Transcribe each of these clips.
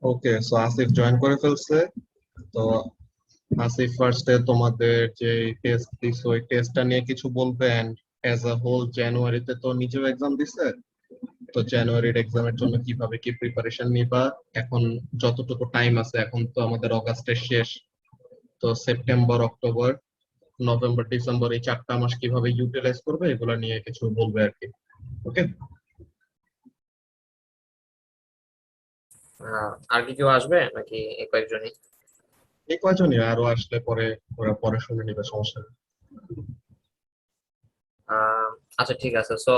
ওকে, so Asif join করে ফেলছে। তো আসিফ ফার্স্টে তোমাদের যে টেস্ট দিছো ওই টেস্টটা নিয়ে কিছু বলবে, এন্ড অ্যাজ আ হোল জানুয়ারিতে তো নিজেও এক্সাম দিছে, তো জানুয়ারির এক্সামের জন্য কিভাবে কি প্রিপারেশন নিবা এখন, যতটুকু টাইম আছে, এখন তো আমাদের অগাস্টের শেষ, তো সেপ্টেম্বর, অক্টোবর, নভেম্বর, ডিসেম্বর এই 4টা মাস কিভাবে ইউটিলাইজ করবে এগুলো নিয়ে কিছু বলবে আর কি। ওকে। আর কি কেউ আসবে নাকি এই কয়েকজনই? এই কয়জনই, আরো আসলে পরে ওরা পরে শুনে নিবে, সমস্যা নেই। আহ, আচ্ছা ঠিক আছে। সো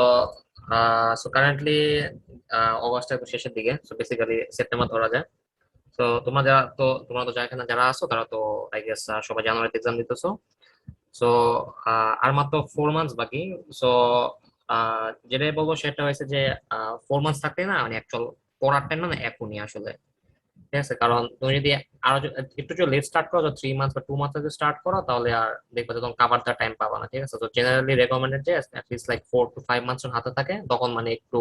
সো কারেন্টলি অগস্টের শেষের দিকে, সো বেসিক্যালি সেপ্টেম্বর ধরা যায়। তো তোমরা তো এখানে যারা আছো তারা তো আই গেস সবাই জানুয়ারিতে এক্সাম দিতেছো। সো আর মাত্র 4 মান্থস বাকি। সো যেটাই বলবো সেটা হয়েছে যে 4 মান্থস থাকতে না মানে অ্যাকচুয়াল পড়ার টাইম না এখনই আসলে। ঠিক আছে, কারণ তুমি যদি একটু যদি লেট স্টার্ট করো, 3 মান্থস বা 2 মান্থস যদি স্টার্ট করো, তাহলে আর দেখবে যে তোমার কাভার দেওয়ার টাইম পাবা না। ঠিক আছে, তো জেনারেলি রেকমেন্ডেড যে অ্যাটলিস্ট লাইক 4 to 5 মান্থস হাতে থাকে, তখন মানে একটু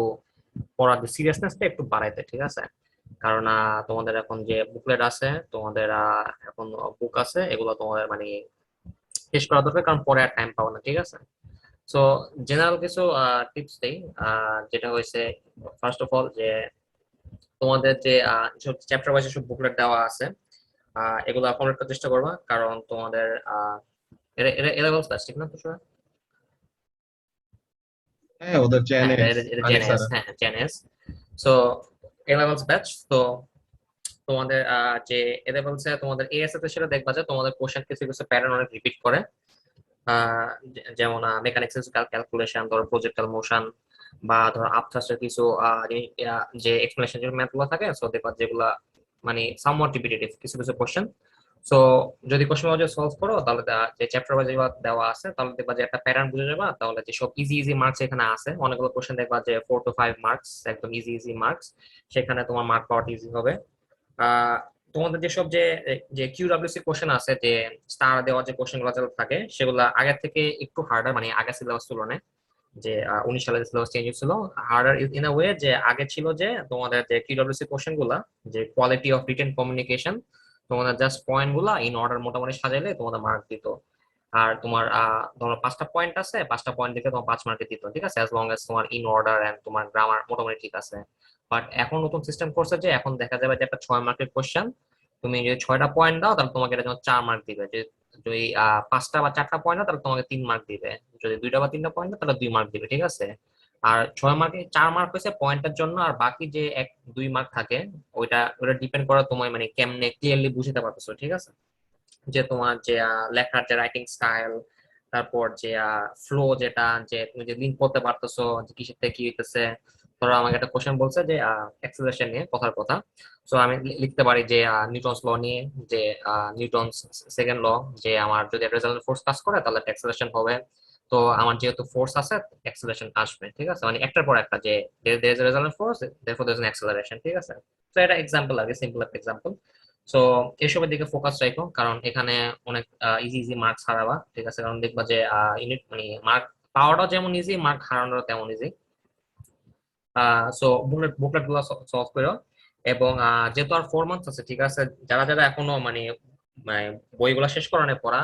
পড়ার সিরিয়াসনেসটা একটু বাড়াইতে। ঠিক আছে, কারণ তোমাদের এখন যে বুকলেট আছে, তোমাদের এখন বুক আছে, এগুলো তোমাদের মানে শেষ করা দরকার, কারণ পরে আর টাইম পাবো না। ঠিক আছে, সো জেনারেল কিছু টিপস দেই। যেটা হয়েছে, ফার্স্ট অফ অল, যে তোমাদের যে চ্যাপ্টার ওয়াইজ সব বুকলেট দেওয়া আছে, এগুলো কমপ্লিট করার চেষ্টা করবা, কারণ তোমাদের এটা এটা এ লেভেল ক্লাস, ঠিক না তো? হ্যাঁ, ওদের হ্যাঁ, এটা জেএনএস, এটা এটা আলী জেএনএস, স্যার। হ্যাঁ JNS. So A levels batch. তো তোমাদের যে এ লেভেলসে তোমাদের এএসএস এর সেটা দেখবা যে তোমাদের কোশ্চেন কিছু কিছু প্যাটার্ন অনেক রিপিট করে। যেমন মেকানিক্স ক্যালকুলেশন, ধরো প্রজেক্টাল মোশন, বা ধরো আপথ্রাস্টের কিছু যে এক্সপ্লেনেশন ম্যাথ গুলো থাকে, সো দেখবা যেগুলা মানে সামওয়াট রিপিটেটিভ কিছু কিছু কোশ্চেন। সো যদি কোশ্চেন ওয়াইজ সলভ করো, তাহলে যে চ্যাপ্টার ওয়াইজ দেওয়া আছে, তাহলে দেখবা যে একটা প্যাটার্ন বুঝে যাবা। তাহলে যে সব ইজি ইজি মার্কস এখানে আছে, অনেকগুলো কোশ্চেন দেখবা যে 4 to 5 মার্কস, একদম ইজি ইজি মার্কস, সেখানে তোমার মার্ক পাওয়াটা ইজি হবে। আহ তোমাদের যেসব যে যে কিউডব্লিউসি কোশ্চেন আছে, যে স্টার দেওয়া যে কোশ্চেন গুলো যেগুলো থাকে, সেগুলো আগের থেকে একটু হার্ডার, মানে আগের সিলেবাস তুলনায়, যে 19 সালে সিলেবাস চেঞ্জ হয়েছিল, হার্ডার ইন আ ওয়ে, যে আগে ছিল যে তোমাদের যে কিউডব্লিউসি কোশ্চেন গুলা, যে কোয়ালিটি অফ রিটেন কমিউনিকেশন, তোমাদের জাস্ট পয়েন্ট গুলা ইন অর্ডার মোটামুটি সাজাইলে তোমাদের মার্ক দিত। আর তোমার ধরো 5টা পয়েন্ট আছে, 5টা পয়েন্ট দিতে তোমার 5 মার্কে দিত। ঠিক আছে, অ্যাজ লং এজ তোমার ইন অর্ডার এন্ড তোমার গ্রামার মোটামুটি ঠিক আছে। বাট এখন নতুন সিস্টেম করছে যে এখন দেখা যাবে যে একটা 6 মার্কের কোশ্চেন, তুমি যদি 6টা পয়েন্ট দাও, তাহলে তোমাকে এটা যেমন 4 মার্ক দিবে। যদি 5টা বা 4টা পয়েন্ট দাও, তাহলে তোমাকে 3 মার্ক দিবে। যদি 2টা বা 3টা পয়েন্ট দাও, তাহলে 2 মার্ক দিবে। ঠিক আছে, আর 6 মার্কে 4 মার্ক হয়েছে পয়েন্টের জন্য, আর বাকি যে 1-2 মার্ক থাকে, ওইটা ওটা ডিপেন্ড করে তোমার মানে কেমনে ক্লিয়ারলি বুঝতে পারতেছো। ঠিক আছে, যে তোমার যে লেখার যে রাইটিং স্টাইল, তারপর যে ফ্লো, যেটা যে তুমি যে লিঙ্ক করতে পারতেছো যে কিসের থেকে কি হইতেছে। ধরো আমাকে একটা কোশ্চেন বলছে যে অ্যাক্সেলারেশন নিয়ে, কথার কথা। সো আমি লিখতে পারি যে নিউটনস ল নিয়ে, যে নিউটনস সেকেন্ড ল, যে আমার যদি রেজাল্ট ফোর্স কাজ করে তাহলে অ্যাক্সেলারেশন হবে। তো আমার যেহেতু ফোর্স আছে, অ্যাক্সেলারেশন আসবে। ঠিক আছে, মানে একটার পর একটা, যে there is a resultant force, therefore there is an acceleration। ঠিক আছে, তো এটা এক্সাম্পল আগে, সিম্পল একটা এক্সাম্পল। সো এসবের দিকে ফোকাস রাখো, কারণ এখানে অনেক ইজি ইজি মার্কস হারাবা। ঠিক আছে, কারণ দেখবা যে ইউনিট মানে মার্ক পাওয়াটাও যেমন ইজি, মার্ক হারানোটাও তেমন ইজি। সো বুকলেট বুকলেট গুলো সলভ করো। এবং যেহেতু আর 4 মান্থস আছে, ঠিক আছে, যারা যারা এখনো মানে মানে বইগুলা শেষ করো নাই পড়া,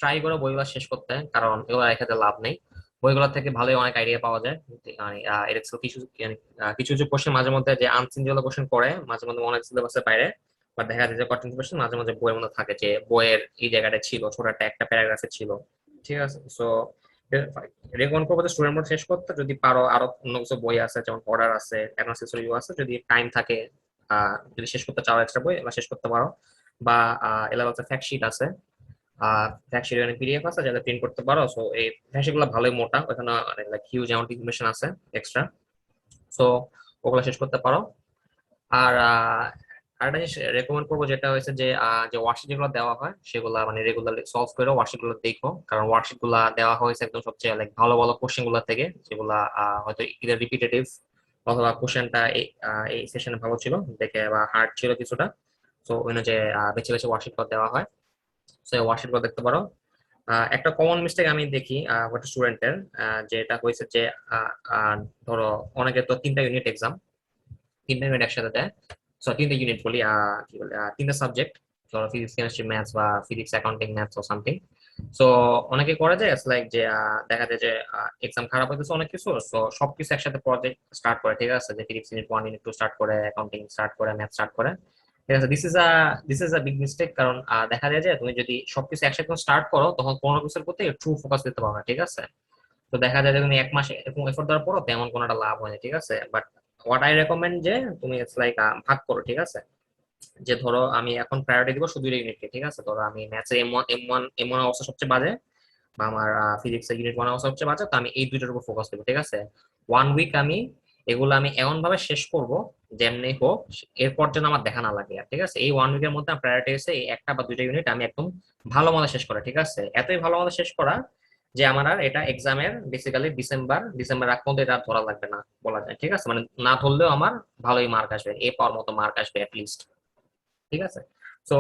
ট্রাই করো বইগুলা শেষ করতে, কারণ এগুলো রেখাতে লাভ নেই। বইগুলা থেকে ভালোই অনেক আইডিয়া পাওয়া যায়। মানে এর কিছু কিছু কিছু কোশ্চেন মাঝে মধ্যে যে আনসিন যেগুলো কোশ্চেন করে, মাঝে মধ্যে অনেক সিলেবাসের বাইরে, বা দেখা যায় যে কঠিন কোশ্চেন মাঝে মাঝে বইয়ের মধ্যে থাকে, যে বইয়ের এই জায়গাটা ছিল, ছোট একটা প্যারাগ্রাফে ছিল। ঠিক আছে, সো রেকমেন্ড করবো যে স্টুডেন্ট মোড শেষ করতে, যদি পারো আরো অন্য কিছু বই আছে, যেমন অর্ডার আছে, অ্যাডভান্স আছে, যদি টাইম থাকে, যদি শেষ করতে চাও এক্সট্রা বই, এবার শেষ করতে পারো। বা এলাকা ফ্যাক্ট শিট আছে, ফ্যাক্ট শিট পিডিএফ আছে, যাতে প্রিন্ট করতে পারো। সো এই ফ্যাক্ট শিট গুলো ভালোই মোটা, ওখানে অনেক হিউজ অ্যামাউন্ট ইনফরমেশন আছে এক্সট্রা। সো ওগুলো শেষ করতে পারো। আর আরেকটা জিনিস রেকমেন্ড করবো, যেটা হয়েছে যে যে ওয়ার্কশিট যেগুলো দেওয়া হয়, সেগুলো মানে রেগুলারলি সলভ করে ওয়ার্কশিট গুলো দেখো, কারণ ওয়ার্কশিট গুলা দেওয়া হয়েছে একদম সবচেয়ে লাইক ভালো ভালো কোশ্চেন গুলো থেকে, যেগুলা হয়তো ইদার রিপিটেটিভ, অথবা কোশ্চেনটা এই সেশনে ভালো ছিল দেখে, বা হার্ড ছিল কিছুটা। তো ওই যে বেছে বেছে ওয়ার্কশিট গুলো দেওয়া হয়, তো ওয়ার্কশিট গুলো দেখতে পারো। একটা কমন মিস্টেক আমি দেখি একটা স্টুডেন্টের, যেটা হয়েছে যে ধরো অনেকে তো 3টা ইউনিট এক্সাম, 3টা ইউনিট একসাথে দেয়। তিনটা ইউনিট বলি, কি বলে, তিনটা সাবজেক্ট, ধরো ফিজিক্স, কেমিস্ট্রি, ম্যাথস, বা ফিজিক্স, অ্যাকাউন্টিং, ম্যাথস ও সামথিং। সো অনেকে করে যায় লাইক যে দেখা যায় যে এক্সাম খারাপ হইতেছে অনেক কিছু, সো সবকিছু একসাথে প্রজেক্ট স্টার্ট করে, ঠিক আছে, যে ফিজিক্স ইউনিট 1 ইউনিট 2 স্টার্ট করে, অ্যাকাউন্টিং স্টার্ট করে, ম্যাথ স্টার্ট করে, ঠিক আছে। This is a big mistake, কারণ দেখা যায় যে তুমি যদি সবকিছু একসাথে স্টার্ট করো তখন কোনো কিছুর প্রতি ট্রু ফোকাস দিতে পারবে না, ঠিক আছে। তো দেখা যায় যে তুমি এক মাসে এরকম এফোর্ট দেওয়ার পরও তেমন কোনো একটা লাভ হয়নি, ঠিক আছে। বাট হোয়াট আই রেকমেন্ড যে তুমি ইটস লাইক ভাগ করো, ঠিক আছে। যে ধরো আমি এখন প্রায়োরিটি দিব শুধু ইউনিটকে, ঠিক আছে। ধরো আমি ম্যাথসে এম ওয়ান অবস্থা সবচেয়ে বাজে, বা আমার ফিজিক্স ইউনিট 1 অবস্থা সবচেয়ে বাজে, তো আমি এই দুইটার উপর ফোকাস দেবো, ঠিক আছে। 1 উইক আমি এগুলো আমি এমন ভাবে শেষ করব যেমনি হোক, এরপর যেন আমার দেখা না লাগে আর, ঠিক আছে। এই 1 উইকের মধ্যে প্রায়োরিটি হচ্ছে এই একটা বা দুইটা ইউনিট আমি একদম ভালো মতো শেষ করা, ঠিক আছে। এতই ভালো মতো শেষ করা যে আমার আর এটা এক্সামের বেসিক্যালি ডিসেম্বর আগ পর্যন্ত এটা আর ধরা লাগবে না বলা যায়, ঠিক আছে। মানে না ধরলেও আমার ভালোই মার্ক আসবে, এ পাওয়ার মতো মার্ক আসবে লিস্ট, ঠিক আছে। তো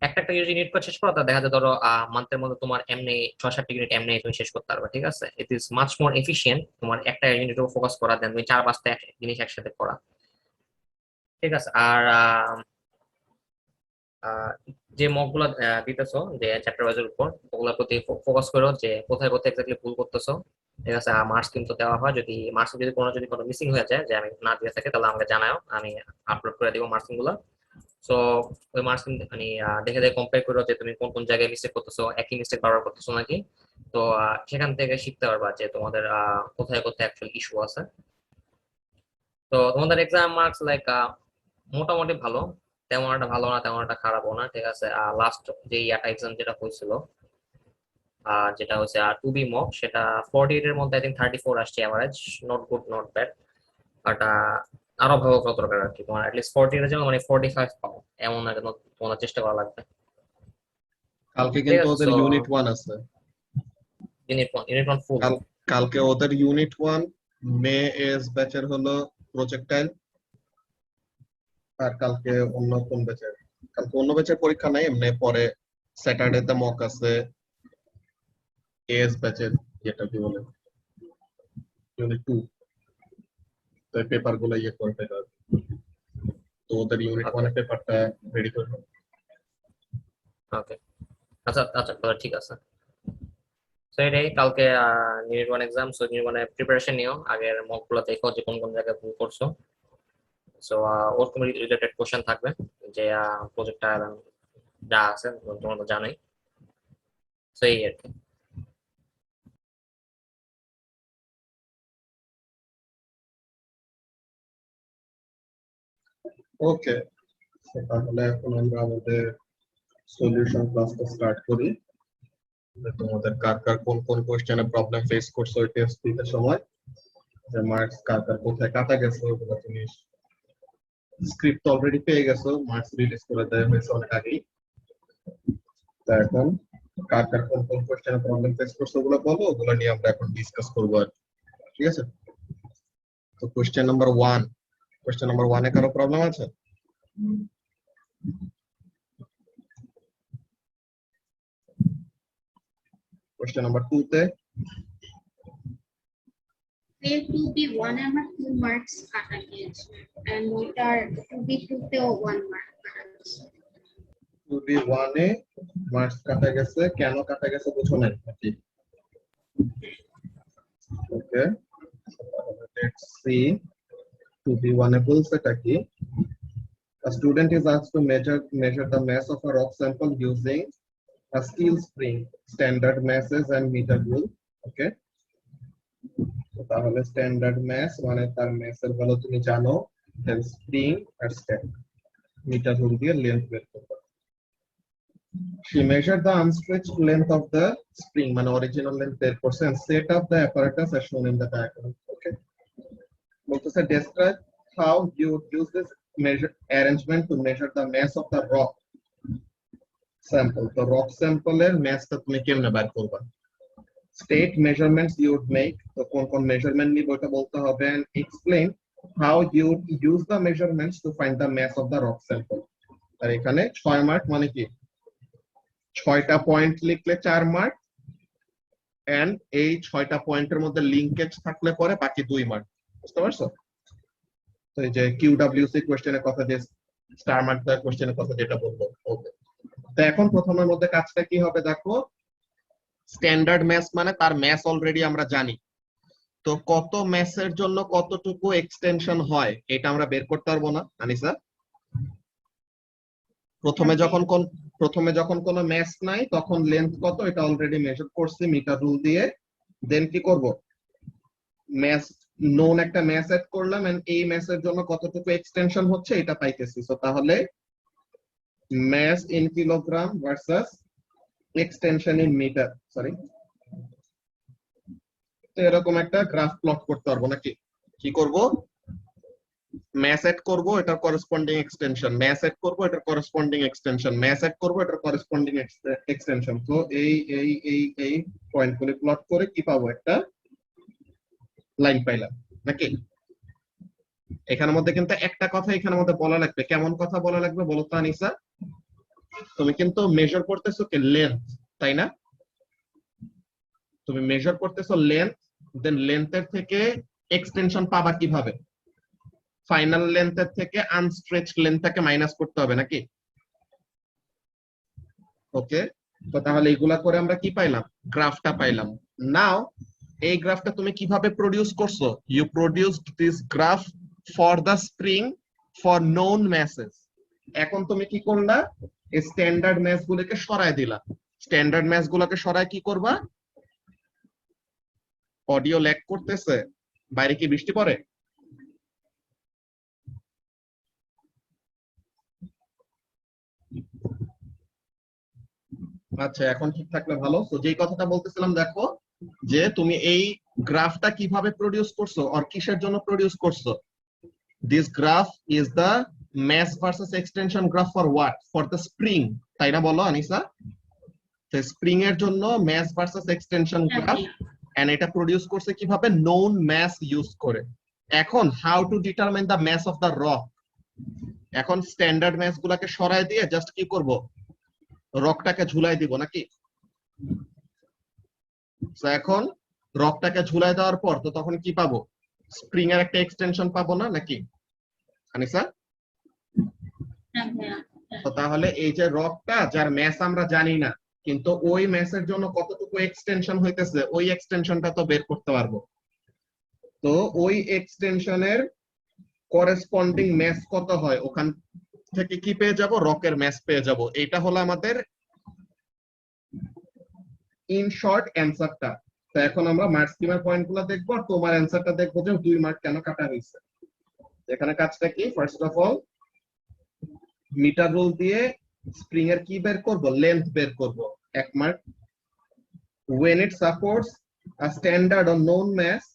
একটা একটা ইউনিট করে শেষ করো, তা দেখা যায় ধরো মান্থের মধ্যে তোমার এমনি 6-7টা ইউনিট এমনি তুমি শেষ করতে পারবে, ঠিক আছে। It is much more efficient তোমার একটা ইউনিটের উপর ফোকাস করা দেন তুমি 4-5টা জিনিস একসাথে করা, ঠিক আছে। আর আহ, যে মক গুলো দিতেছো যে চ্যাপ্টার ওয়াইজের উপর, ওগুলোর প্রতি ফোকাস করো যে কোথায় কোথায় এক্স্যাক্টলি ভুল করতেছো, ঠিক আছে। আর মার্কস কিন্তু দেওয়া হয়, যদি কোনো মিসিং হয়ে যায় যে আমি না দিয়ে থাকি তাহলে আমাকে জানাও, আমি আপলোড করে দিব মার্কস গুলো। সো ওই মার্কস মানে দেখে দেখে কম্পেয়ার করো যে তুমি কোন কোন জায়গায় মিস্টেক করতেছো, একই মিস্টেক বারবার করতেছো নাকি। তো সেখান থেকে শিখতে পারবা যে তোমাদের কোথায় কোথায় অ্যাকচুয়ালি ইস্যু আছে। তো তোমাদের এক্সাম মার্কস লাইক মোটামুটি ভালো, তেমন একটা ভালো না তেমন একটা খারাপও না, ঠিক আছে। লাস্ট যে ইয়াটা এক্সাম যেটা হয়েছিল, যেটা হচ্ছে 2B মক, সেটা 48 এর মধ্যে আই থিঙ্ক 34 আসছে average, not good not bad. But আরো ভালো কত দরকার আর কি, তোমার অ্যাটলিস্ট 40 এর জন্য মানে 45 পাও এমন একটা তোমার চেষ্টা করা লাগবে, কালকে ঠিক কিন্তু আছে। ওদের সো ইউনিট 1 আছে। ইউনিট 1 ফুল। কালকে ওদের ইউনিট 1 মে এস ব্যাচের হলো প্রজেক্টাইল। আর কালকে অন্য ব্যাচের পরীক্ষা নাই, এমনি পরে স্যাটারডে তে মক আছে এস ব্যাচের, যেটা কি বলে ইউনিট 2। তো পেপার গুলো করতে হবে, তো ওদের ইউনিট 1 ওকে, এর পেপারটা রেডি করবে। ওকে, আচ্ছা আচ্ছা তাহলে ঠিক আছে। তো এটাই কালকে unit 1 exam, so unit 1 preparation নিও, আগের মক গুলো দেখো যে কোন কোন জায়গায় ভুল করছো। সো ওরকম রিলেটেড কোশ্চেন থাকবে, যে প্রজেক্টটা যা আছে তোমরা তো জানোই। সো এই আর কি। ওকে, তাহলে এখন আমরা আমাদের সলিউশন ক্লাসটা স্টার্ট করি। যে তোমাদের কার কার কোন কোন কোশ্চেনে প্রবলেম ফেস করছো ওই টেস্ট দিতে সময়, যে মার্কস কার কার কোথায় কাটা গেছে ওগুলো তুমি স্ক্রিপ্ট অলরেডি পেয়ে গেছো, মার্কস রিলিজ করে দেওয়া হয়েছে অনেক আগেই। তা এখন কার কার কোন কোন কোশ্চেনে প্রবলেম ফেস করছো ওগুলো বলো, ওগুলো নিয়ে আমরা এখন ডিসকাস করবো আর কি। ঠিক আছে, তো কোশ্চেন নাম্বার 1 এ কারো প্রবলেম আছে? কোশ্চেন নাম্বার 2 তে? এর 2B1 এ আমার 2 মার্কস কাটা গিয়েছে, এন্ড ওটার 2B2 তেও 1 মার্ক কাটা গেছে। 2B1 এ মার্কস কাটা গেছে, কেন কাটা গেছে বুঝো নাই নাকি? ওকে, লেটস সি 2B1 এ বলছে টা কি। A student is asked to measure the mass of a rock sample using a steel spring, standard masses and meter rule. Okay, তাহলে স্ট্যান্ডার্ড ম্যাস মানে তার ম্যাসের ভ্যালু তুমি জানো, দেন স্প্রিং আর স্ট্যাক, মিটার রুল দিয়ে লেন্থ বের করবে। She measured the unstretched length of the spring, মানে অরিজিনাল লেন্থ বের করছে, and set up the apparatus as shown in the diagram. Okay, বলতেছে describe how you would use this measure arrangement to measure the mass of the rock sample. তো rock স্যাম্পলের ম্যাসটা তুমি কেমনে বের করবা? State measurements you would make, তো কোন কোন measurement নিব এটা বলতে হবে, and explain how you would use the measurements to find the mass of the rock sample. আর এখানে 6 মার্ক মানে কি, 6টা পয়েন্ট লিখলে 4 মার্ক, এন্ড এই 6টা পয়েন্টের মধ্যে লিংকেজ থাকলে পরে বাকি 2 মার্ক। বুঝতে পারছো? তো এই যে কিউডব্লিউসি কোশ্চেনের কথা যে স্টার মার্ক দেওয়ার কোশ্চেনের কথা যেটা বলবো। ওকে, তো এখন প্রথমের মধ্যে কাজটা কি হবে দেখো, স্ট্যান্ডার্ড ম্যাথ মানে তার ম্যাথ অলরেডি আমরা জানি, তো কত ম্যাথের জন্য কতটুকু এক্সটেনশন হয় এটা আমরা বের করতে পারবো না আনিসা? প্রথমে যখন কোনো ম্যাথ নাই তখন লেন্থ কত এটা অলরেডি মেজার করছি মিটার রুল দিয়ে, দেন কি করব, ম্যাথ নোন একটা ম্যাথ এড করলাম এন্ড এই ম্যাথের জন্য কতটুকু এক্সটেনশন হচ্ছে এটা পাইতেছি। তো তাহলে mass in kilogram versus extension in meter, sorry, তো এরকম একটা গ্রাফ প্লট করতে পারবো নাকি? কি করব, ম্যাস এড করব, এটার করেসপন্ডিং এক্সটেনশন, ম্যাস এড করব, এটার করেসপন্ডিং এক্সটেনশন, ম্যাস এড করব, এটার করেসপন্ডিং এক্সটেনশন। তো এই পয়েন্টগুলো প্লট করে কি পাবো, একটা লাইন পাইলাম নাকি? এখানের মধ্যে কিন্তু একটা কথা এখানের মধ্যে বলা লাগবে, কেমন কথা বলা লাগবে বলো তো আনিসা? তুমি কিন্তু মেজার করতেছো কি লেন্থ, তাই না? তুমি মেজার করতেছো লেন্থ, দেন লেন্থের থেকে এক্সটেনশন পাবা কিভাবে? ফাইনাল লেন্থের থেকে আনস্ট্রেচ লেন্থটাকে মাইনাস করতে হবে নাকি? ওকে, তো তাহলে এগুলা করে আমরা কি পাইলাম, গ্রাফটা পাইলাম। নাও এই গ্রাফটা তুমি কিভাবে প্রডিউস করছো? You produced this graph for the spring for known masses. এখন তুমি কি করলা, স্ট্যান্ডার্ড ম্যাস গুলোকে সরায় দিলা। স্ট্যান্ডার্ড ম্যাস গুলোকে সরায় কি করবা? অডিও ল্যাগ করতেছে, বাইরে কি বৃষ্টি পড়ে? আচ্ছা, এখন ঠিক থাকলে ভালো। তো যেই কথাটা বলতেছিলাম দেখো, যে তুমি এই গ্রাফটা কিভাবে প্রডিউস করছো আর কিসের জন্য প্রডিউস করছো? This graph is the mass versus extension graph for what? For the spring, তাই না বলো আনিসা? তো স্প্রিং এর জন্য mass versus extension graph, and এটা প্রডিউস করছে কিভাবে? known mass ইউজ করে। এখন how to determine the mass of the rock? এখন স্ট্যান্ডার্ড ম্যাস গুলাকে সরায় দিয়ে জাস্ট কি করব, রকটাকে ঝুলাই দিব নাকি? তো এখন রকটাকে ঝুলাই দেওয়ার পর তো তখন কি পাবো, স্প্রিং এর একটা এক্সটেনশন পাবো না নাকি আনিসা? তো তাহলে এই যে রকটা যার ম্যাস আমরা জানি না, কিন্তু ওই ম্যাসের জন্য কতটুকু এক্সটেনশন হইতেছে ওই এক্সটেনশনটা তো বের করতে পারবো। তো ওই এক্সটেনশনের করেসপন্ডিং ম্যাস কত হয় ওখান থেকে কি পেয়ে যাব, রকের ম্যাস পেয়ে যাব। এটা হলো আমাদের ইন শর্ট অ্যান্সারটা। তো এখন আমরা মার্ক স্কিমের পয়েন্টগুলো দেখবো আর তোমার অ্যান্সারটা দেখবো যে 2 মার্ক কেন কাটা হয়েছে। এখানে কাজটা কি, first of all meter rule দিয়ে স্প্রিং এর কি বের করব, লেন্থ বের করব, 1 mark. when it supports a standard or known mass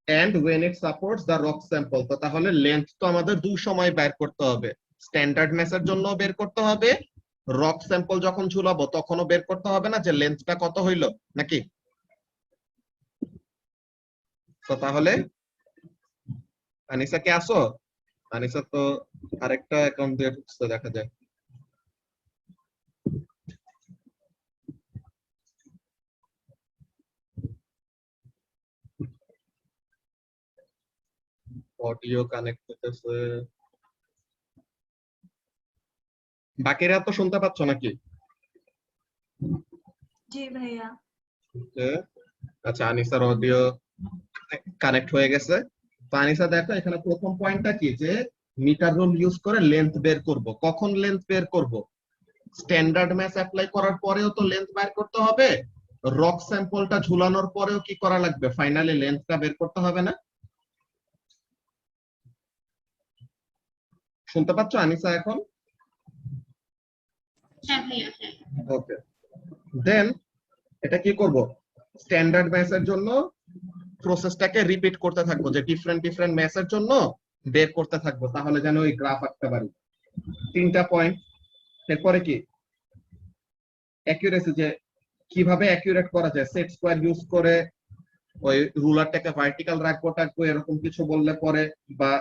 and when it supports the rock sample, তো তাহলে লেন্থ তো আমাদের দুই সময় বের করতে হবে, স্ট্যান্ডার্ড ম্যাসের জন্য বের করতে হবে, রক স্যাম্পল যখন ঝুলাবো তখনও বের করতে হবে না যে লেন্থটা কত হইলো নাকি? তো তাহলে আনিসা কে আসো? আনিসা তো আরেকটা অ্যাকাউন্ট দিয়ে ঢুকছে দেখা যায়। অডিও কানেক্ট হতেছে, বাকিরা তো শুনতে পাচ্ছ নাকি? জি ভাইয়া। আচ্ছা, আনিসার অডিও কানেক্ট হয়ে গেছে। তো আনিসা দেখো এখানে প্রথম পয়েন্টটা কি, যে মিটার রুল ইউজ করে লেন্থ বের করব। কখন লেন্থ বের করব? স্ট্যান্ডার্ড ম্যাথ অ্যাপ্লাই করার পরেও তো লেন্থ বের করতে হবে, রক স্যাম্পলটা ঝুলানোর পরেও কি করা লাগবে, ফাইনালি লেন্থটা বের করতে হবে না? শুনতে পাচ্ছ আনিসা এখন? হ্যাঁ ভাইয়া, হ্যাঁ। ওকে, দেন এটা কি করব, স্ট্যান্ডার্ড ম্যাথের জন্য প্রসেসটাকে রিপিট করতে থাকবো, যে ডিফারেন্ট ডিফারেন্ট ম্যাথের জন্য বের করতে থাকবো, তাহলে যেন ওই গ্রাফ আঁকতে পারি। 3টা পয়েন্ট। এরপরে কি, অ্যাকুরেসি, যে কিভাবে অ্যাকুরেট করা যায়, সেট স্কয়ার ইউজ করে ওই রুলারটাকে ভার্টিক্যাল রাখবো এরকম কিছু বললে পরে, বা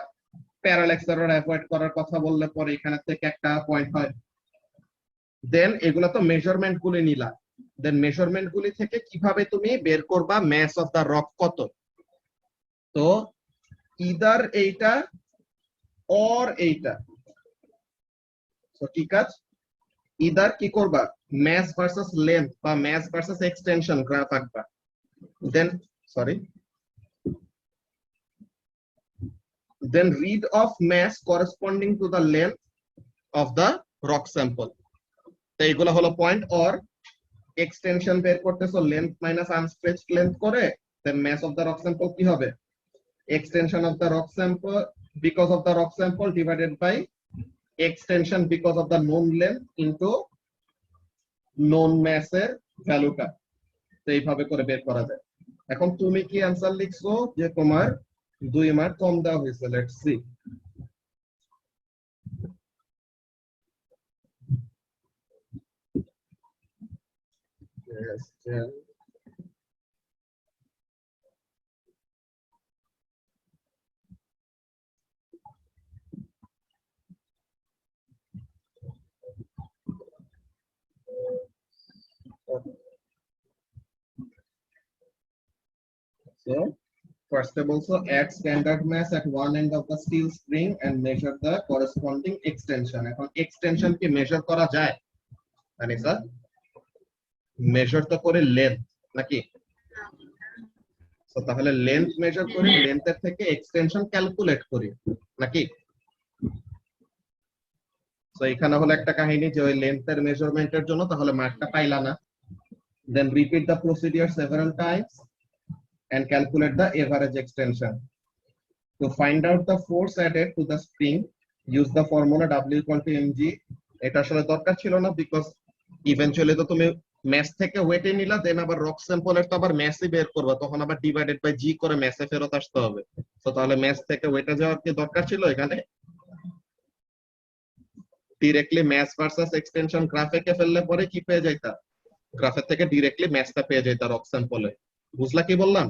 প্যারালাক্স এরর অ্যাভয়েড করার কথা বললে পরে এখানে থেকে একটা পয়েন্ট হয়। দেন এগুলা তো মেজারমেন্ট গুলি নিলা, দেন মেজারমেন্ট গুলি থেকে কিভাবে তুমি বের করবা ম্যাস অফ দা রক কত। তো ইদার এইটা অর এইটা, তো কি কাজ, ইদার কি করবা, ম্যাস ভার্সেস লেন্থ বা ম্যাস ভার্সেস এক্সটেনশন গ্রাফ আঁকবা, then then read of mass corresponding to the length of the rock sample. তো এইগুলো হলো পয়েন্ট। অর এক্সটেনশন বের করতেছো লেন্থ মাইনাস আনস্ট্রেচড লেন্থ করে, দেন mass of the rock sample কি হবে, extension of the rock sample because of the rock sample divided by extension because of the known length into known mass এর ভ্যালুটা। তো এইভাবে করে বের করা যায়। এখন তুমি কি অ্যানসার লিখছো যে তোমার 2 মার্ক কম দেওয়া হয়েছে, let's see. Yes, yeah. So, first of all, so add standard mass at one end of the steel spring and measure the corresponding extension. এখন extension কি measure করা যায়? মানে স্যার measure তো করে length নাকি? So তাহলে length measure করি, length এর থেকে extension calculate করি নাকি? So এখানে হলো একটা কাহিনী যে ওই length এর measurement এর জন্য তাহলে মার্কটা পাইলা না। Then repeat the procedure several times and calculate the average extension. To find out the force added to the spring, use the formula W equal to mg. এটা আসলে দরকার ছিল না, বিকজ ইভেনচুয়ালি তো তুমি ম্যাস থেকে ওয়েটে নিলা, দেন আবার রক স্যাম্পলের তো আবার ম্যাসই বের করবা, তখন আবার ডিভাইডেড বাই জি করে ম্যাসে ফেরত আসতে হবে। তো তাহলে ম্যাস থেকে ওয়েটে যাওয়ার কি দরকার ছিল এখানে? ডিরেক্টলি ম্যাস ভার্সাস এক্সটেনশন গ্রাফে কে ফেললে পরে কি পেয়ে যাইতা, গ্রাফের থেকে ডিরেক্টলি ম্যাসটা পেয়ে যাইতা রক স্যাম্পলে। বুঝলা কি বললাম?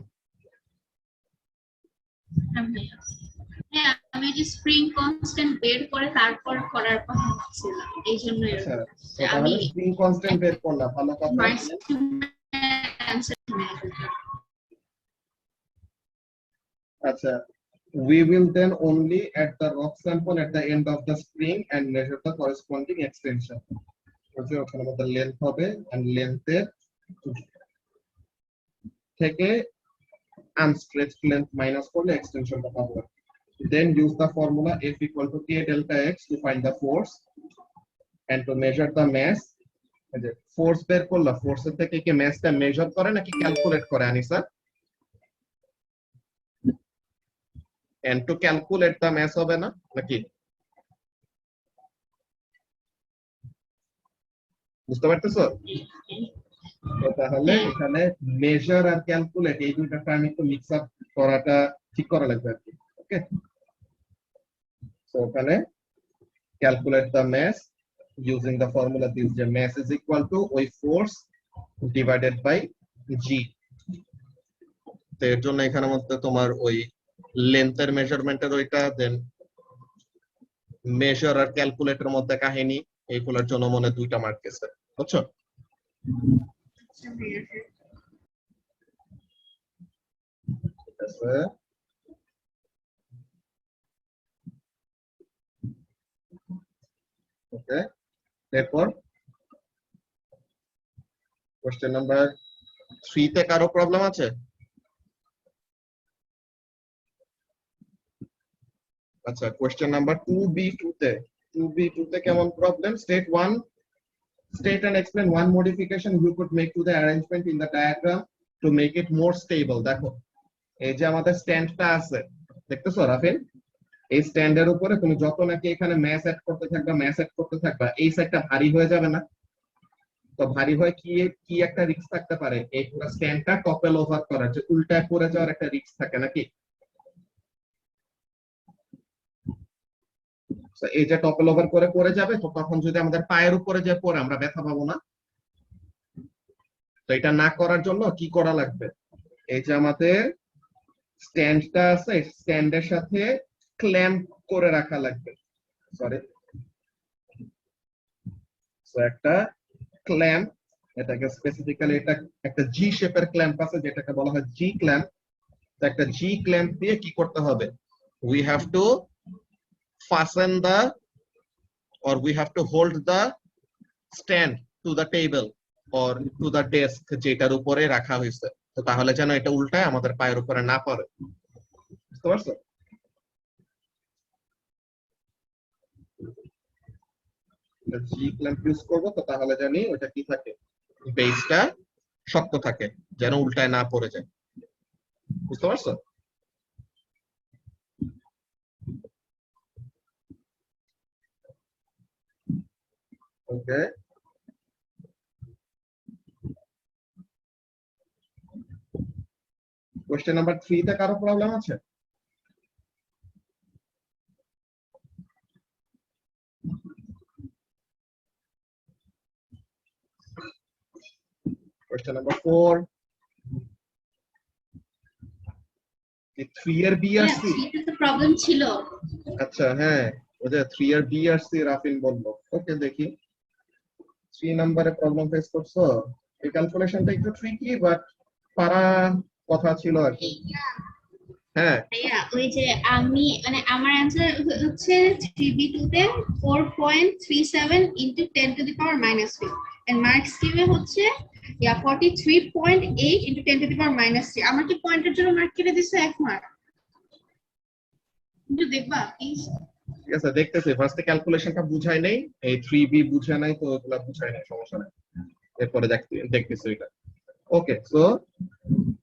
হ্যাঁ, আমি যে স্প্রিং কনস্ট্যান্ট বের করে তারপর করার কথা ভাবছিলাম, এই জন্য তাহলে স্প্রিং কনস্ট্যান্ট বের করলা, ভালো কথা। আচ্ছা, we will then only add the rock sample at the end of the spring and measure the corresponding extension. ওকে, ওখানে আমাদের লেন্থ হবে and length এর থেকে unstretched length minus করলে এক্সটেনশনটা পাবো। Then use the formula F equal to K delta X to find the force and to measure the mass. Force বের করলা, ফোর্সের থেকে কি ম্যাসটা মেজার করে নাকি ক্যালকুলেট করে Anisa? and to calculate the mass হবে না নাকি? বুঝতে পারতেছো? তাহলে এখানে মেজার আর ক্যালকুলেট এই দুইটা টার্ম একটু মিক্স আপ করাটা ঠিক করা লাগবে আর কি। ওকে, সো ওখানে calculate the mass using the formula this, the mass is equal to ওই ফোর্স divided by g। তো এর জন্য এখানে মধ্যে তোমার ওই লেন্থের মেজারমেন্টের ওইটা, দেন মেজার আর ক্যালকুলেটর মধ্যে কাহিনী, এইগুলোর জন্য মনে দুইটা মার্ক গেছে, বুঝছো? ঠিক আছে, ওকে। এরপর কোশ্চেন নাম্বার 3 তে কারো প্রবলেম আছে? আচ্ছা, কোশ্চেন নাম্বার 2b2 তে কেমন problem? state and explain one modification you could make to the arrangement in the diagram to make it more stable. দেখো এই যে আমাদের স্ট্যান্ডটা আছে, দেখতেছো রাফিন? এই স্ট্যান্ডের উপরে তুমি যত নাকি এখানে ম্যাস অ্যাড করতে থাকবা, এই সাইডটা ভারী হয়ে যাবে না? তো ভারী হয় কি একটা রিস্ক থাকতে পারে, এই পুরো স্ট্যান্ডটা টপেল ওভার করার, যে উল্টায় পড়ে যাওয়ার একটা রিস্ক থাকে নাকি? এই যে টপেল ওভার করে পড়ে যাবে, তো তখন যদি আমাদের পায়ের উপরে যে পড়ে আমরা ব্যথা পাবো না? তো এটা না করার জন্য কি করা লাগবে, এই যে আমাদের স্ট্যান্ডটা আছে, স্ট্যান্ডের সাথে ক্ল্যাম্প করে রাখা লাগবে। সরি, সো একটা ক্ল্যাম্প, এটাকে স্পেসিফিক্যালি এটা একটা জি শেপের ক্ল্যাম্প আছে যেটাকে বলা হয় জি ক্ল্যাম্প। তো একটা জি ক্ল্যাম্প দিয়ে কি করতে হবে, we have to fasten the or we have to hold the stand to the table or to the desk যেটার উপরে রাখা হয়েছে, তো তাহলে যেন এটা উল্টায় আমাদের পায়ের উপরে না পড়ে। বুঝতে পারছো? জি ক্ল্যাম্প ইউজ করবো, তো তাহলে জানি ওটা কি থাকে, বেসটা শক্ত থাকে, যেন উল্টায় না পড়ে যায়। বুঝতে পারছো? ওকে, কোশ্চেন নাম্বার 3 তে কারো প্রবলেম আছে? কোশ্চেন নাম্বার 4, কি 3 এর বি আর সি? থ্রিতে তো প্রবলেম ছিল। আচ্ছা হ্যাঁ, ওই যে 3 এর বি আর সি রাফিন বললো। ওকে দেখি 3 নম্বরে প্রবলেম ফেস করছো। এই ক্যালকুলেশনটা একটু ট্রিকি, বাট পারা কথা ছিল আর কি। হ্যাঁ ভাইয়া ওই যে আমি মানে আমার অ্যান্সার হচ্ছে 3b2 তে 4.37 into 10 to the power minus 3 and mark স্কিমে হচ্ছে 43.8 into 10 to the power minus 3। আমার কি পয়েন্টের জন্য মার্ক কেটে দিছে 1 মার্ক? একটু দেখবা প্লিজ। ঠিক আছে, দেখতেছি। ফার্স্টে ক্যালকুলেশনটা বুঝাই নেই, এই 3b বুঝে নাই, তো ওগুলা বুঝাই নাই, সমস্যা নাই। এরপরে দেখতেছি এটা। ওকে, so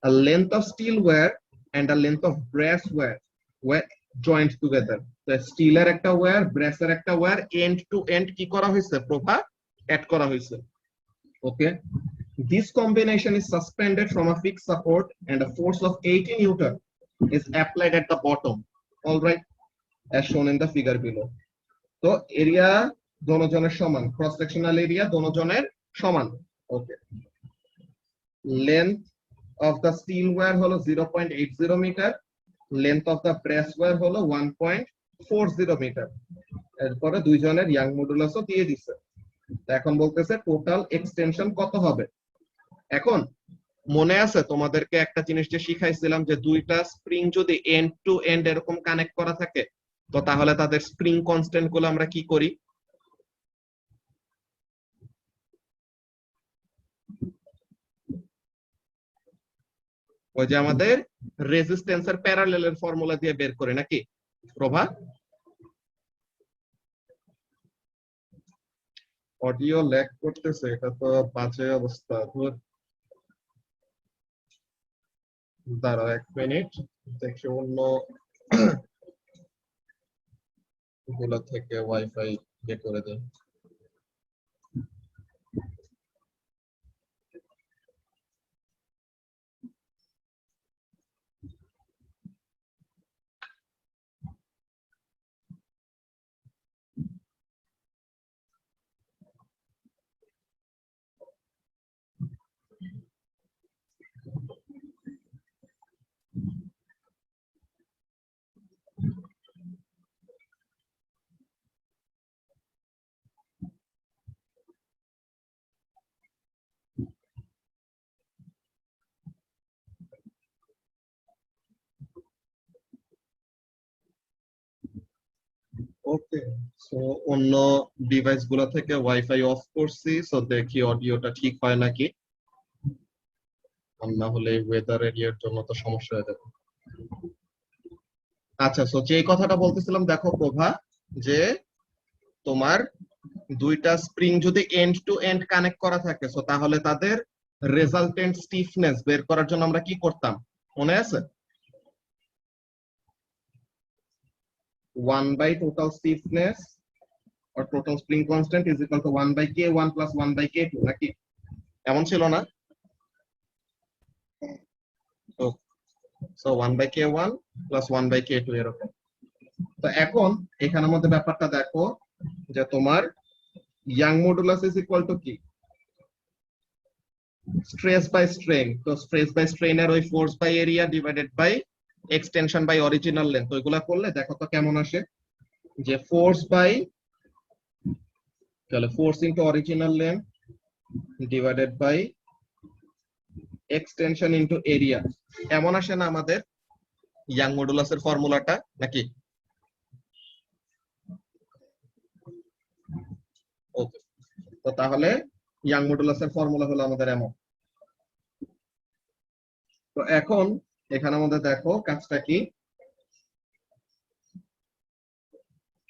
a length of steel wire and a length of brass wire were joined together. তো স্টিলের একটা ওয়্যার, ব্রাসের একটা ওয়্যার, এন্ড টু এন্ড কি করা হয়েছে, প্রভা অ্যাড করা হয়েছে। ওকে, this combination is suspended from a fixed support and a force of 80 Newton is applied at the bottom, all right, as shown in the figure below. তো area দোনোজনের সমান, cross sectional area দোনোজনের সমান। Okay, length of the steel wire হলো 0.80 metre, length of the brass wire হলো 1.40 metre. এরপরে দুইজনের young মডুলাসও দিয়ে দিছে। এখন বলতেছে টোটাল এক্সটেনশন কত হবে। এখন মনে আছে তোমাদেরকে একটা জিনিস যে শিখাইছিলাম, যে দুইটা স্প্রিং যদি এন্ড টু এন্ড এরকম কানেক্ট করা থাকে, তো তাহলে তাদের স্প্রিং কনস্ট্যান্ট গুলো আমরা কি করি? ওই যে আমাদের রেজিস্ট্যান্সের প্যারালেলের ফর্মুলা দিয়ে বের করে, নাকি প্রভা? অডিও ল্যাগ করতেছে, এটা তো বাজে অবস্থা। দাঁড়াও 1 মিনিট, দেখি অন্য গুলো থেকে ওয়াইফাই ইয়ে করে দেয়। ওকে, সো অন্য ডিভাইস গুলো থেকে ওয়াইফাই অফ করছি, সো দেখি অডিওটা ঠিক হয় নাকি, আর না হলে ওয়েদার এরিয়ার জন্য তো সমস্যা হয়ে যাবে। আচ্ছা, সো যে কথাটা বলতেছিলাম, দেখো প্রভা, যে তোমার দুইটা স্প্রিং যদি এন্ড টু এন্ড কানেক্ট করা থাকে, সো তাহলে তাদের রেজাল্টেন্ট স্টিফনেস বের করার জন্য আমরা কি করতাম, মনে আছে? 1 by total stiffness or total spring constant is equal to 1 by K1 plus 1 by K2, নাকি এমন ছিল না? So 1 by K1 plus 1 by K2 এরকম। তো এখন এখানের মধ্যে ব্যাপারটা দেখো, যে তোমার Young modulus is equal to কি, স্ট্রেস বাই স্ট্রেন। তো স্ট্রেস বাই স্ট্রেন এর ওই force by area divided by extension by original length, ওইগুলা করলে দেখো তো কেমন আসে, যে ফোর্স বাই, তাহলে force into original length divided by extension into area, এমন আসে না আমাদের ইয়াং মডুলাসের ফর্মুলাটা, নাকি? ওকে, তো তাহলে ইয়াং মডুলাসের ফর্মুলা হলো আমাদের এমন। তো এখন এখানে আমাদের দেখো কাজটা কি,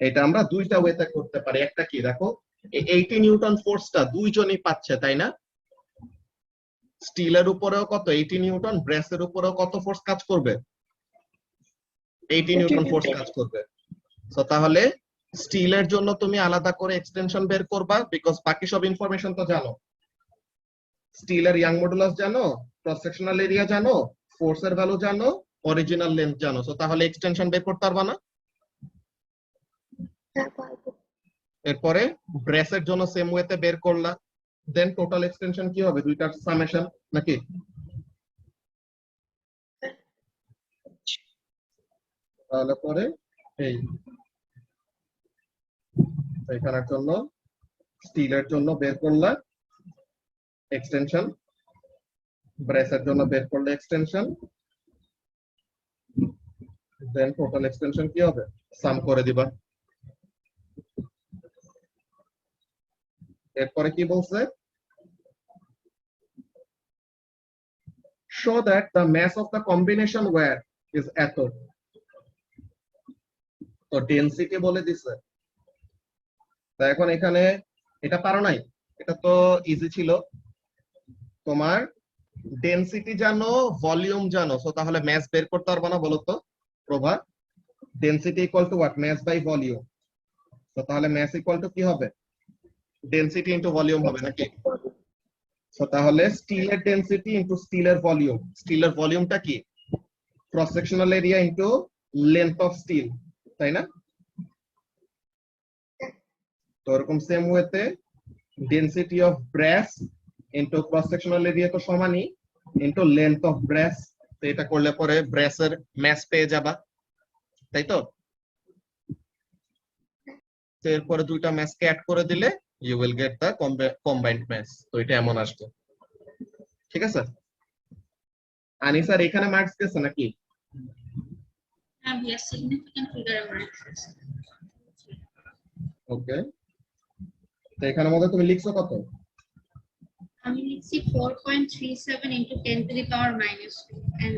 এটা আমরা দুইটা ওয়েতে করতে পারি। একটা কি দেখো, এই 80 নিউটন ফোর্সটা দুইজনই পাচ্ছে, তাই না? স্টিলের উপরেও কত 80 নিউটন, ব্রেসের উপরেও কত ফোর্স কাজ করবে? 80 নিউটন ফোর্স কাজ করবে। তো তাহলে স্টিলের জন্য তুমি আলাদা করে এক্সটেনশন বের করবা, বিকজ বাকি সব ইনফরমেশন তো জানো। স্টিলের ইয়াং মডুলাস জানো, ক্রস সেকশনাল এরিয়া জানো, ফোর্সের ভ্যালু জানো, অরিজিনাল লেন্থ জানো। তো তাহলে এক্সটেনশন বের করতে পারবা না? এরপরে ব্রেসের জন্য সেম ওয়েতে বের করলা, দেন টোটাল এক্সটেনশন কি হবে? দুইটার সামেশন নাকি? তাহলে পরে এই এখানের জন্য স্টিলের জন্য বের করলা এক্সটেনশন, ব্রেসের জন্য বের করলে এক্সটেনশন, দেন টোটাল এক্সটেনশন কি হবে সাম করে দিবা। এরপরে কি বলছে, show that the mass of the combination wire is এত। তো ডেনসিটি বলে দিছে। তা এখন এখানে এটা পারো নাই, এটা তো ইজি ছিল। তোমার ডেনসিটি জানো, ভলিউম জানো, সো তাহলে ম্যাস বের করতে পারবো না বলো তো Prabha? Density equal to what? Mass by volume. তো তাহলে ম্যাস ইকুয়াল টু কি হবে? ডেনসিটি ইনটু ভলিউম হবে নাকি? সো তাহলে স্টিলের ডেনসিটি ইনটু স্টিলের ভলিউম। স্টিলের ভলিউমটা কি? Cross sectional area into length of steel, তাই না? তো এরকম সেম ওয়েতে density of brass into cross sectional area তো সমানই, ইনটু লেন্থ অফ ব্রেস। তো এটা করলে পরে ব্রেসের ম্যাস পেয়ে যাবা, তাই তো? তো এরপরে দুইটা ম্যাসকে অ্যাড করে দিলে you will get the combined mass. তো এটা এমন আসবে, ঠিক আছে? আনিসার এখানে মার্কস গেছে নাকি? significant figure marks. ওকে, তো এখানের মধ্যে তুমি লিখছো কত? আমি লিখছি 4.37 into 10 to the power minus 2 and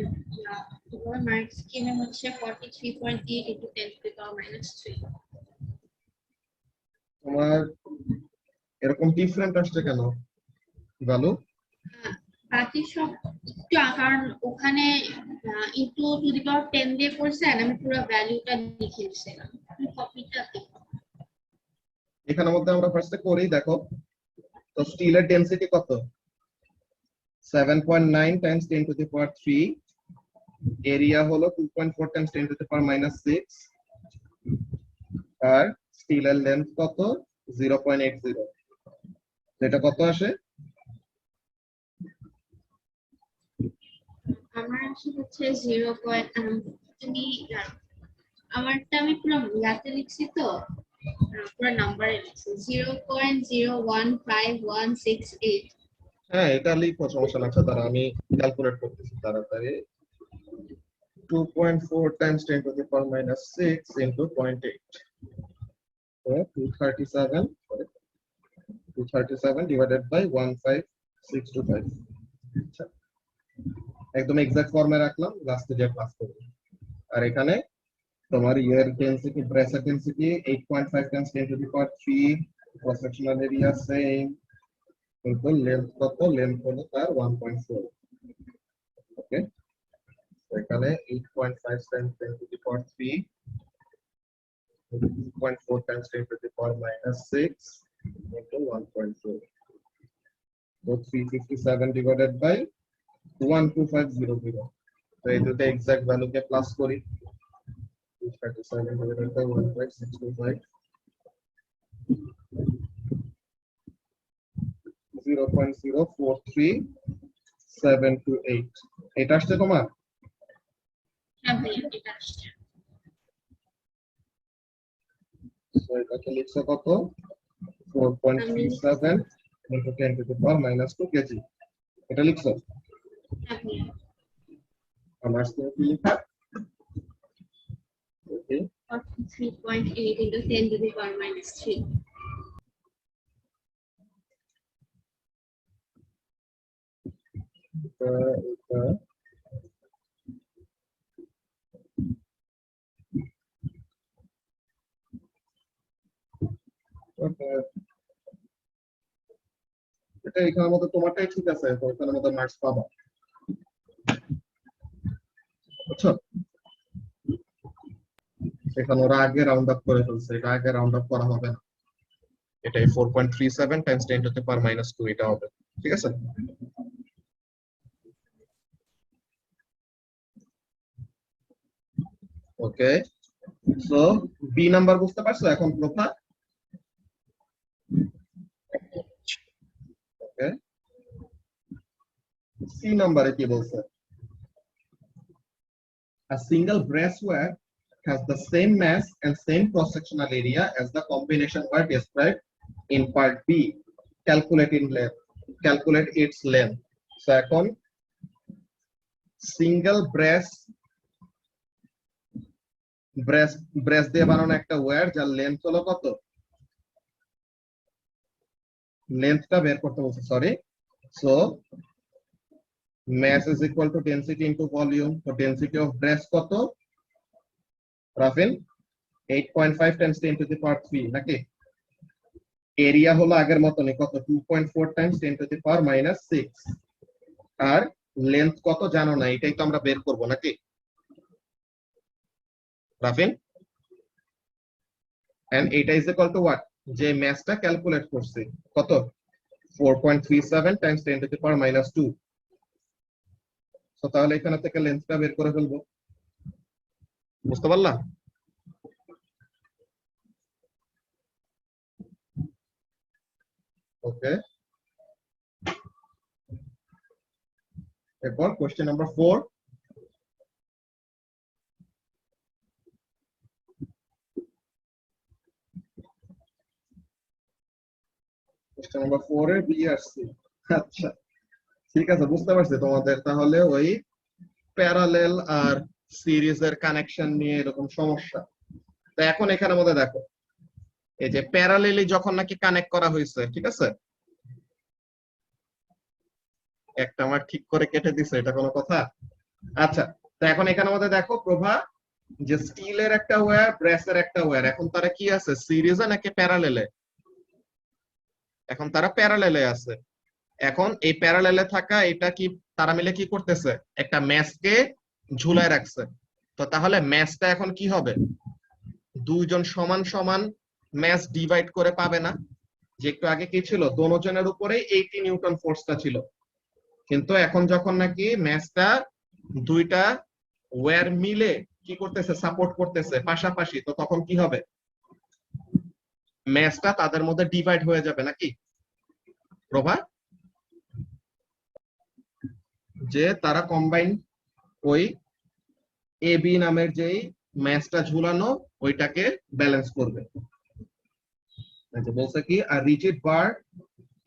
the marks given হচ্ছে 43.8 into 10 to the power minus 3. তোমার এরকম ডিফারেন্ট আসছে কেন ভ্যালু? বাকি সব একটু কারণ ওখানে into to the power 10 দিয়ে করছে আর আমি পুরো ভ্যালুটা লিখে দিয়েছিলাম। কপিটা দেখো, এখানের মধ্যে আমরা ফার্স্টে করেই দেখো। তো স্টিলের ডেনসিটি কত? 7.9 Times 10 to the power 3, area হলো 2.4 times 10 to the power minus 6, আর স্টিলের লেন্থ কত? 0.80। এটা কত আসে? আমার আসলে হচ্ছে 0. তুমি আমারটা আমি পুরো ইয়াতে লিখছি তো পুরো নাম্বারে লিখছি 0.015168. হ্যাঁ এটা লিখো, সমস্যা না। আচ্ছা দাঁড়া আমি ক্যালকুলেট করতেছি তাড়াতাড়ি। 2.4 times 10 to the power minus 6 into 0.8, তো 237 ডিভাইডেড বাই 15625। আচ্ছা একদম এক্সাক্ট ফর্মে রাখলাম, লাস্টে যে ক্লাস করব। আর এখানে তোমার ইয়ার ডেনসিটি, ব্রেসের density 8.5 times 10 to the power 3, cross sectional area same, কিন্তু লেন্থ কত? লেন্থ হলো তার 1.4। ওকে, এখানে 8.5 times 10 to the power 3, 2.4 times 10 to the power minus 6 into 1.4, so 357 divided by 12500। তো এই দুটো এক্সাক্ট ভ্যালুকে প্লাস করি, 357 divided by 1.625, 0.043728। এটা আসছে তোমার? হ্যাঁ ভাইয়া এটা আসছে। সো এটাকে লিখছো কত? 4.37 into 10 to the power minus 2 KG. এটা লিখছো? হ্যাঁ ভাইয়া আমার স্ক্রিনে কি লেখা? ওকে, 43.8 into 10 to the power minus 3. এটা এখানের মধ্যে তোমারটাই ঠিক আছে, তো এখানের মধ্যে মার্কস পাবা, বুঝছো? এখানে ওরা আগে রাউন্ড আপ করে ফেলছে, এটা আগে রাউন্ড আপ করা হবে না, এটাই 4.37 টাইমস 10 টু দি পাওয়ার -2 এটা হবে, ঠিক আছে? ওকে, সো বি নাম্বার বুঝতে পারছো এখন প্রথা? ওকে, সি নাম্বারে কি বলছে? A single brass wire has the same mass and same cross-sectional area as the combination wire described in part B. Calculate its length. So এখন single brass দিয়ে বানানো একটা ওয়্যার যার লেন্থ হলো কত? লেন্থটা বের করতে বলছে, sorry. So mass is equal to density into volume. So density of brass কত? রাফিন 8.5 times 10 to the power 3 নাকি? এরিয়া হলো আগের মতনই, কত? 2.4 times 10 to the power -6। আর লেন্থ কত জানো না, এটাই তো আমরা বের করব নাকি রাফিন? এন্ড এটা ইজ ইকুয়াল টু হোয়াট? যে ম্যাসটা ক্যালকুলেট করছি কত? 4.37 Times 10 to the power -2। So তাহলে এখানে থেকে লেন্থটা বের করে ফেলবো, বুঝতে পারলা? ওকে, এরপর কোশ্চেন নাম্বার 4। কোশ্চেন নাম্বার 4 এর বি আর সি। আচ্ছা ঠিক আছে, বুঝতে পারছি তোমাদের তাহলে ওই প্যারালেল আর সিরিজের কানেকশন নিয়ে এরকম সমস্যা। তো এখন এখানের মধ্যে দেখো, এই যে প্যারালেলি যখন নাকি কানেক্ট করা হয়েছে, ঠিক আছে, একটা আমার ঠিক করে কেটে দিছে, এটা কোনো কথা? আচ্ছা, তো এখন এখানের মধ্যে দেখো প্রভা, যে স্টিলের একটা ওয়্যার, ব্রেসের একটা ওয়্যার, এখন তারা কি আছে, সিরিজে নাকি প্যারালেলে? এখন তারা প্যারালেলে আছে। এখন এই প্যারালেলে থাকা এটা কি তারা মিলে কি করতেছে? একটা ম্যাচকে ঝুলায় রাখছে। তো তাহলে ম্যাচটা এখন কি হবে? দুইজন সমান সমান ম্যাচ ডিভাইড করে পাবে না? যে একটু আগে কি ছিল, দোনোজনের উপরেই 80 নিউটন ফোর্সটা ছিল, কিন্তু এখন যখন নাকি ম্যাচটা দুইটা ওয়্যার মিলে কি করতেছে, সাপোর্ট করতেছে পাশাপাশি, তো তখন কি হবে? ম্যাচটা তাদের মধ্যে ডিভাইড হয়ে যাবে নাকি প্রভা? যে তারা কম্বাইন ওই এ বি নামের যেই ম্যাচটা ঝুলানো ওইটাকে ব্যালেন্স করবে। বলছে কি, a rigid bar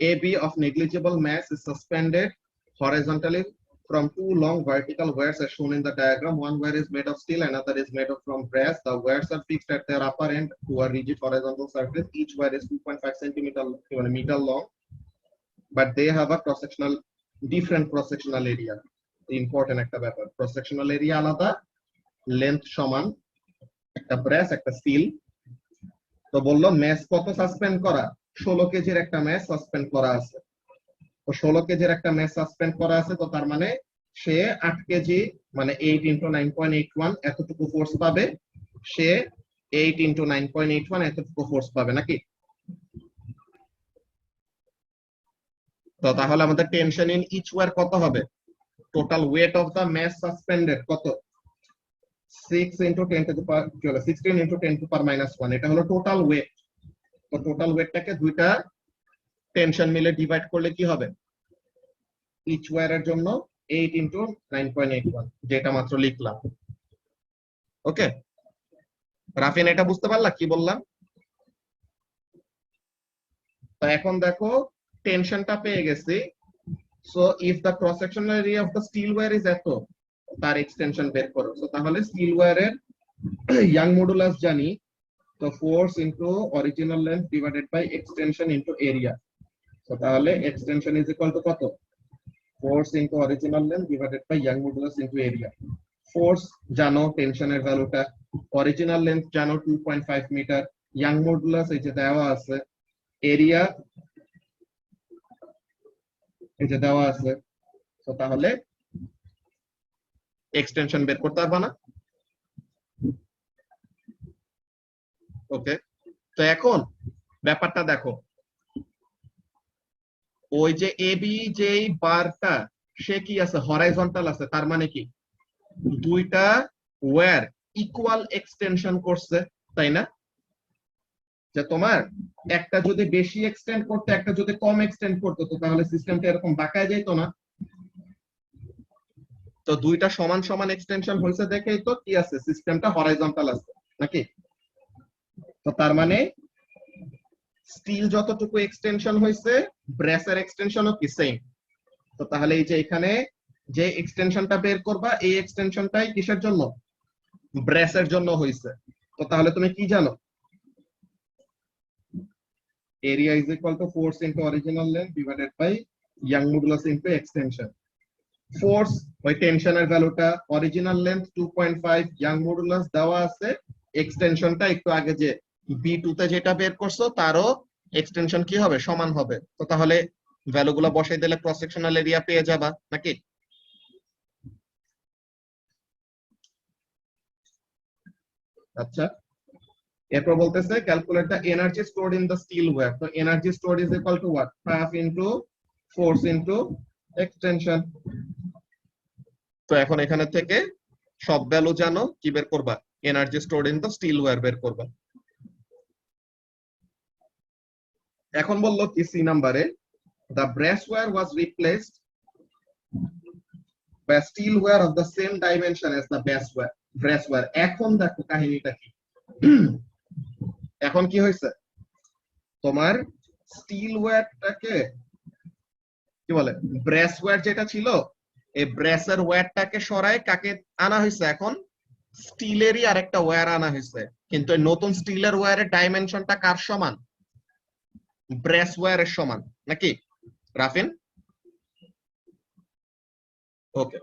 AB of negligible mass is suspended horizontally from two long vertical wires as shown in the diagram. One wire is made of steel, another is made of from brass. The wires are fixed at their upper end to a rigid horizontal surface. Each wire is 2.5 centimeter long, but they have a different cross-sectional area. Important একটা ব্যাপার, cross-sectional area আলাদা, length সমান, একটা brass একটা still. তো বললো match কত suspend করা? 16 কেজির একটা ম্যাচ সাসপেন্ড করা আছে। তো 16 কেজির একটা ম্যাচ সাসপেন্ড করা আছে, তো তার মানে সে 8 কেজি মানে 8 × 9.81 এতটুকু ফোর্স পাবে, সে 8 × 9.81 এতটুকু ফোর্স পাবে নাকি? তো তাহলে আমাদের টেনশন ইন ইচ ওয়্যার কত হবে? Total weight of the mass suspended কত? 16 × 10 টু পাওয়ার -1, এটা হলো টোটাল ওয়েট। তো টোটাল ওয়েটটাকে দুইটা টেনশন মিলে ডিভাইড করলে কি হবে? ইচ ওয়্যারের জন্য 8 × 9.81, যেটা মাত্র লিখলাম। ওকে রাফিন, এটা বুঝতে পারলা কি বললাম? তো এখন দেখো টেনশনটা পেয়ে গেছি। So if the cross sectional area of the steel wire is এত, তার এক্সটেনশন বের করো। তো তাহলে স্টিল ওয়্যারের ইয়াং মডুলাস জানি, তো force into original length divided by extension into area. তো তাহলে এক্সটেনশন ইজ ইকুয়াল টু কত? force into original length divided by young modulus into area. Force জানো টেনশনের ভ্যালুটা, অরিজিনাল লেন্থ জানো 2.5 মিটার, young modulus এই যে দেওয়া আছে, এরিয়া এই যে দেওয়া আছে। তো তাহলে এক্সটেনশন বের করতে পারবা না? ওকে, তো এখন ব্যাপারটা দেখো, ওই যে এবি যে বারটা সে কি আছে, হরাইজন্টাল আছে, তার মানে কি দুইটা ওয়্যার ইকুয়াল এক্সটেনশন করছে, তাই না? যে তোমার একটা যদি বেশি এক্সটেন্ড করতে, একটা যদি কম এক্সটেন্ড করতো, তো তাহলে সিস্টেমটা এরকম বাঁকায় যেত না। তো দুইটা সমান সমান এক্সটেনশন হয়েছে দেখেই তো কি আছে, সিস্টেমটা হরাইজন্টাল আছে নাকি? তো তার মানে স্টিল যতটুকু এক্সটেনশন হয়েছে, ব্রেসের এক্সটেনশনও কি সেম। তো তাহলে এই যে এখানে যে এক্সটেনশনটা বের করবা, এই এক্সটেনশনটাই কিসের জন্য? ব্রেসের জন্য হয়েছে। তো তাহলে তুমি কি জানো? area is equal to force into original length divided by young modulus into extension. Force ওই টেনশনের ভ্যালুটা, অরিজিনাল লেন্থ 2.5, young modulus দেওয়া আছে, এক্সটেনশনটা একটু আগে যে B2 তে যেটা বের করছো তারও এক্সটেনশন কি হবে, সমান হবে। তো তাহলে ভ্যালুগুলো বসাই দিলে ক্রস সেকশনাল এরিয়া পেয়ে যাবা নাকি? আচ্ছা, এরপর বলতেছে calculate the energy stored in the steel wire. তো energy stored is equal to what? Half into force into extension. তো এখন এখানে থেকে সব ভ্যালু জানো, কি বের করবা? Energy stored in the steel wire বের করবা। এখন বললো কি সি নাম্বারে, the brass wire was replaced by steel wire of the same dimension as the brass wire. এখন দেখো কাহিনীটা কি। এখন কি হয়েছে, তোমার স্টিল ওয়্যারটাকে কি বলে, ব্রেস ওয়্যার যেটা ছিল, এই ব্রেসের ওয়্যারটাকে সরায় কাকে আনা হয়েছে, এখন স্টিলেরই আরেকটা ওয়্যার আনা হয়েছে। কিন্তু এই নতুন স্টিলের ওয়্যারের ডাইমেনশনটা কার সমান? ব্রেস ওয়্যারের সমান নাকি রাফিন? ওকে,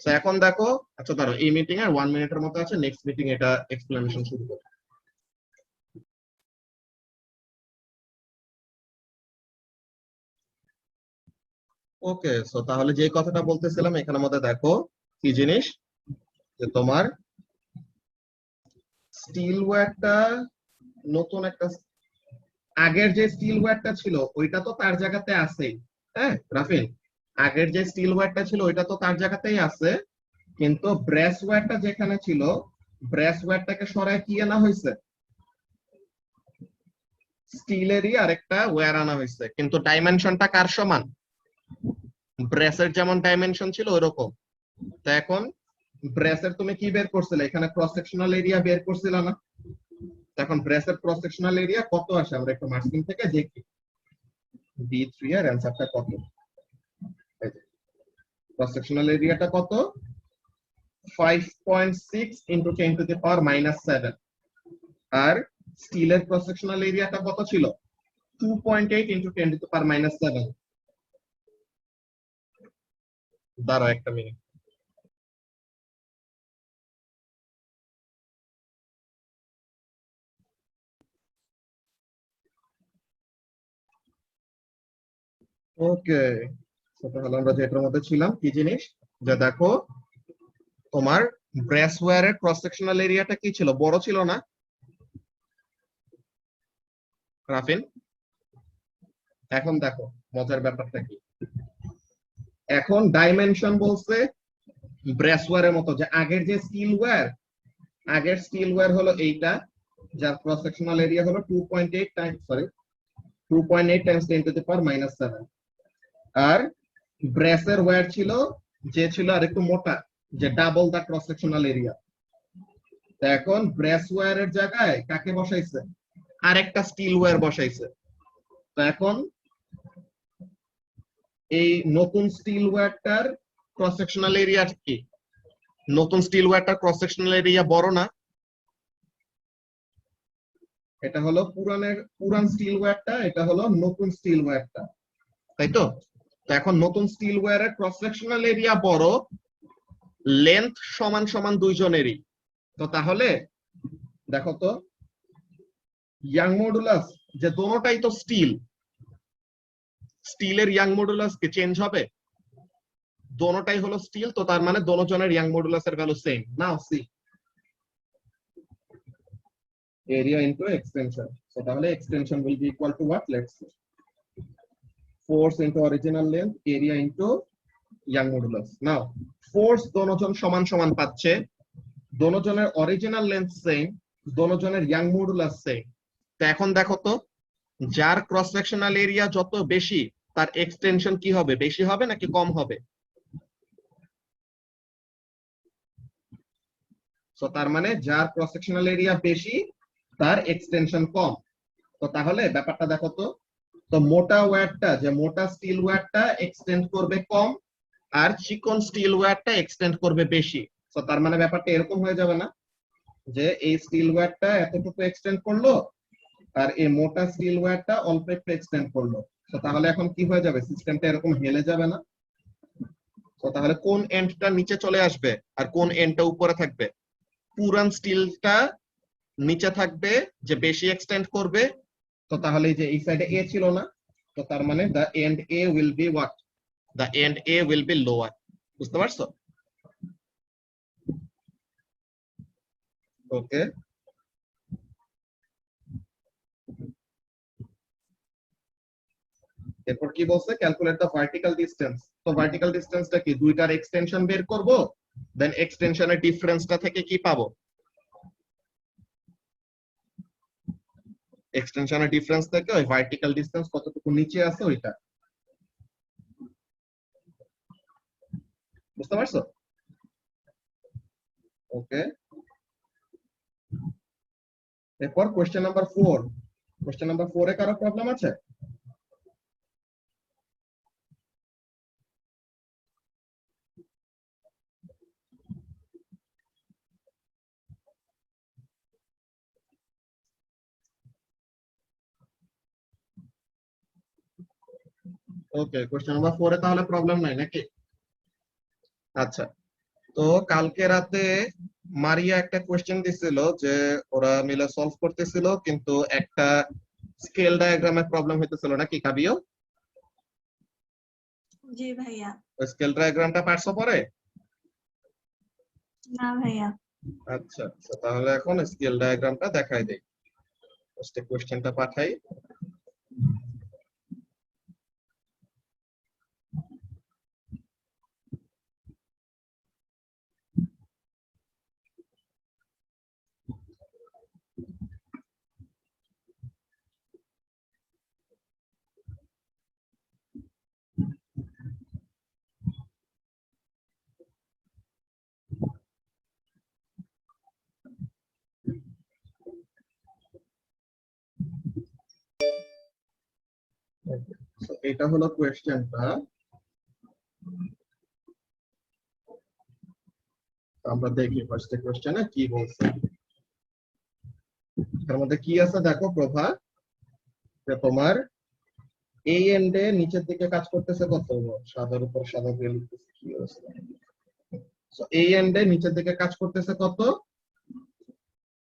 তো এখন দেখো, আচ্ছা ধরো এই মিটিং এর 1 মিনিটের মতো আছে, নেক্সট মিটিং এটা এক্সপ্লেনেশন শুরু করব। ওকে, সো তাহলে যে কথাটা বলতেছিলাম, এখানের মধ্যে দেখো কি জিনিস, যে তোমার স্টিল ওয়্যারটা নতুন একটা, আগের যে স্টিল ওয়্যারটা ছিল ওইটা তো তার জায়গাতে আছে, হ্যাঁ রাফিন, আগের যে স্টিল ওয়্যারটা ছিল ওইটা তো তার জায়গাতেই আছে, কিন্তু ব্রেস ওয়্যারটা যেখানে ছিল, ব্রেস ওয়্যারটাকে সরায় কি আনা হয়েছে? স্টিলেরই আরেকটা ওয়্যার আনা হয়েছে, কিন্তু ডাইমেনশনটা কার সমান? ব্রেসের যেমন ডাইমেনশন ছিল ওইরকম। তো এখন ব্রেসের তুমি কি বের করছিলে, এখানে ক্রস সেকশনাল এরিয়া বের করছিল না? এখন ব্রেসের ক্রস সেকশনাল এরিয়া কত আসে, আমরা একটু মার্কিং থেকে দেখি B3 এর অ্যানসারটা কত। ক্রস সেকশনাল এরিয়াটা কত? 5.6 into 10 to the power -7। আর স্টিলের ক্রস সেকশনাল এরিয়াটা কত ছিল? 2.8 into 10 to the power -7। দাঁড়াও একটা মিনিট। ওকে, তাহলে আমরা যেটার মধ্যে ছিলাম, কি জিনিস, যে দেখো তোমার ব্রেস ওয়্যারের ক্রস সেকশনাল এরিয়াটা কি ছিল, বড় ছিল না রাফিন? এখন দেখো মজার ব্যাপারটা কি, এখন ডাইমেনশন বলছে ব্রেস ওয়্যারের মতো, যে আগের যে স্টিল ওয়্যার, আগের স্টিল ওয়্যার হলো এইটা, যার ক্রস সেকশনাল এরিয়া হলো 2.8 টাইমস 10 to the power -7। আর ব্রেসের ওয়্যার ছিল যে ছিল আরেকটু মোটা, যে double the cross sectional area. তো এখন ব্রেস ওয়্যারের জায়গায় কাকে বসাইছে? আরেকটা স্টিল ওয়্যার বসাইছে। তো এখন এই নতুন স্টিল ওয়্যারটার ক্রস সেকশনাল এরিয়া কি? নতুন স্টিল ওয়্যারটার ক্রস সেকশনাল এরিয়া বড় না? এটা হলো পুরান স্টিল ওয়্যারটা, এটা হলো নতুন স্টিল ওয়্যারটা, তাই তো? তো এখন নতুন স্টিল ওয়্যারের ক্রস সেকশনাল এরিয়া বড়, লেন্থ সমান সমান দুইজনেরই। তো তাহলে দেখো তো ইয়াং মডুলাস, যে দোনোটাই তো স্টিল, স্টিলের ইয়াং মডুলাস কি চেঞ্জ হবে? দোনোটাই হলো স্টিল, তো তার মানে দোনোজনের ইয়াং মডুলাসের ভ্যালু সেম। নাও C area into extension. So তাহলে extension will be equal to what? Let's see. Force into original length, area into young modulus. Now force দোনোজন সমান সমান পাচ্ছে, দোনোজনের অরিজিনাল লেন্থ সেম, দোনোজনের ইয়াং মডুলাস সেম। তো এখন দেখো তো যার ক্রস সেকশনাল এরিয়া যত বেশি তার এক্সটেনশন কি হবে, বেশি হবে নাকি কম হবে? সো তার মানে যার ক্রস সেকশনাল এরিয়া বেশি তার এক্সটেনশন কম। তো তাহলে ব্যাপারটা দেখো তো, তো মোটা ওয়্যারটা, যে মোটা স্টিল ওয়্যারটা এক্সটেন্ড করবে কম, আর চিকন স্টিল ওয়্যারটা এক্সটেন্ড করবে বেশি। তো তার মানে ব্যাপারটা এরকম হয়ে যাবে না যে এই স্টিল ওয়্যারটা এতটুকু এক্সটেন্ড করলো আর এই মোটা স্টিল ওয়্যারটা অল্প একটু এক্সটেন্ড করলো। তো তাহলে এখন কি হয়ে যাবে, সিস্টেমটা এরকম হেলে যাবে না? তো তাহলে কোন এন্ডটা নিচে চলে আসবে আর কোন এন্ডটা উপরে থাকবে? পুরান স্টিলটা নিচে থাকবে যে বেশি এক্সটেন্ড করবে। তো তাহলে এই যে এই সাইডে এ ছিল না, তো তার মানে the end A will be what? The end A will be lower. বুঝতে পারছো? ওকে, এরপর কি বলছে, ক্যালকুলেট দ্য ভার্টিক্যাল ডিসটেন্স। তো ভার্টিক্যাল ডিসটেন্সটা কি, দুইটার এক্সটেনশন বের করব, দেন এক্সটেনশনের ডিফারেন্সটা থেকে কি পাবো, এক্সটেনশনের ডিফারেন্স থেকে ওই ভার্টিক্যাল ডিসটেন্স কতটুকু নিচে আছে ওইটা। বুঝতে পারছো? ওকে, এরপর কোশ্চেন নাম্বার 4। কোশ্চেন নাম্বার 4 এ কারো প্রবলেম আছে? ওকে, কোশ্চেন নাম্বার 4 এ তাহলে প্রবলেম নাই নাকি? আচ্ছা, তো কালকে রাতে মারিয়া একটা কোশ্চেন দিছিল যে ওরা মিলে সলভ করতেছিল, কিন্তু একটা স্কেল ডায়াগ্রামের প্রবলেম হইতেছিল নাকি কাবিও? জি ভাইয়া। ওই স্কেল ডায়াগ্রামটা পারছো পরে? না ভাইয়া। আচ্ছা, তাহলে এখন স্কেল ডায়াগ্রামটা দেখাই দেই। ফার্স্টে কোশ্চেনটা পাঠাই। এটা হলো কোয়েশ্চেনটা, আমরা দেখি ফার্স্টে কোয়েশ্চেনে কি বলছে। তার মধ্যে কি আছে দেখো প্রভা, যে তোমার এই এন্ডে নিচের দিকে কাজ করতেছে কত, সাদার উপর সাদা দিয়ে লিখতেছে কি অবস্থা। সো এই এন্ডে নিচের দিকে কাজ করতেছে কত,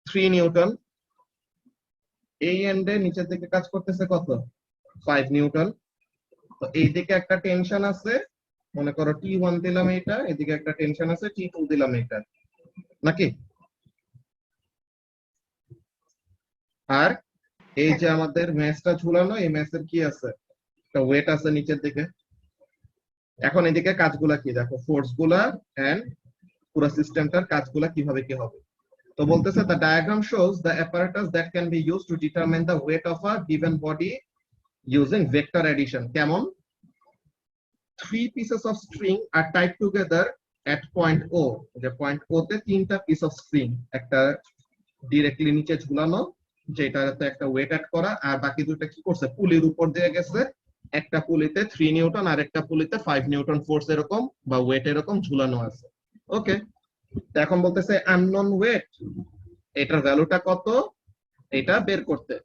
3 নিউটন। এই এন্ডে নিচের দিকে কাজ করতেছে কত, 5 নিউটন। তো এই দিকে একটা টেনশন আছে, মনে করো T1 দিলাম এটা, এদিকে একটা টেনশন আছে T2 দিলাম এটা, নাকি? আর এই যে আমাদের ম্যাচটা ঝুলানো, এই ম্যাচের কি আছে, একটা ওয়েট আছে নিচের দিকে। এখন এদিকে কাজগুলা কি দেখো, ফোর্স গুলা এন্ড পুরো সিস্টেমটার কাজগুলা কিভাবে কি হবে। তো বলতেছে the diagram shows the apparatus that can be used to determine the weight of a given body using vector addition. কেমন, 3 pieces of string are tied together at point O, যে পয়েন্ট O তে 3টা piece of string, একটা directly নিচে ঝুলানো যেটাতে একটা wait add করা, আর বাকি দুটো কি করছে, পুলির উপর দিয়ে গেছে। একটা পুলিতে 3 নিউটন আর একটা পুলিতে 5 নিউটন ফোর্স এরকম বা ওয়েট এরকম ঝুলানো আছে। ওকে, এখন বলতেছে আননোন ওয়েট, এটার ভ্যালুটা কত এটা বের করতে।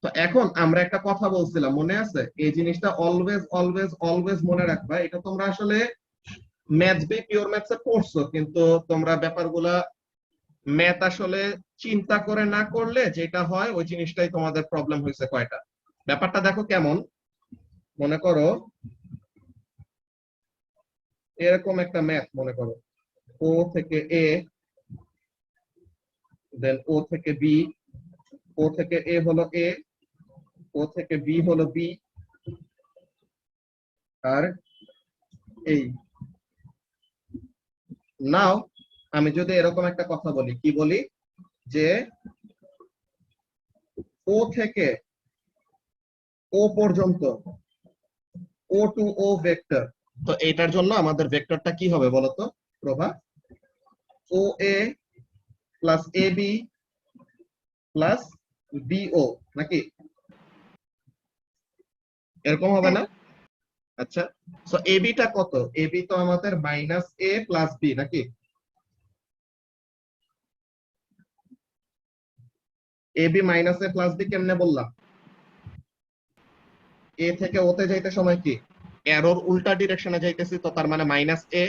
তো এখন আমরা একটা কথা বলছিলাম মনে আছে, এই জিনিসটা অলওয়েজ অলওয়েজ অলওয়েজ মনে রাখবা। এটা তোমরা আসলে ম্যাথস বি পিওর ম্যাথসে পড়ছো, কিন্তু তোমরা ব্যাপারগুলা ম্যাথ আসলে চিন্তা করে না করলে যেটা হয় ওই জিনিসটাই তোমাদের প্রবলেম হয়েছে। কয়টা ব্যাপারটা দেখো কেমন, মনে করো এরকম একটা ম্যাথ মনে করো, ও থেকে এ, দেন ও থেকে বি, ও থেকে এ হলো এ, ও থেকে বি হলো বি, আর এই নাও আমি যদি এরকম একটা কথা বলি, কি বলি যে ও থেকে ও পর্যন্ত, ও টু ও ভেক্টর, তো এটার জন্য আমাদের ভেক্টরটা কি হবে বলতো প্রভা? ও এ plus A B plus bio, নাকি এরকম হবে না? আচ্ছা, সো এবি টা কত? এবি তো আমাদের মাইনাস এ প্লাস বি, নাকি? এবি মাইনাস এ প্লাস বি কেমনে বললাম? এ থেকে ওতে যাইতে সময় কি এরর উল্টা ডিরেকশনে যাইতেছি, তো তার মানে মাইনাস এ,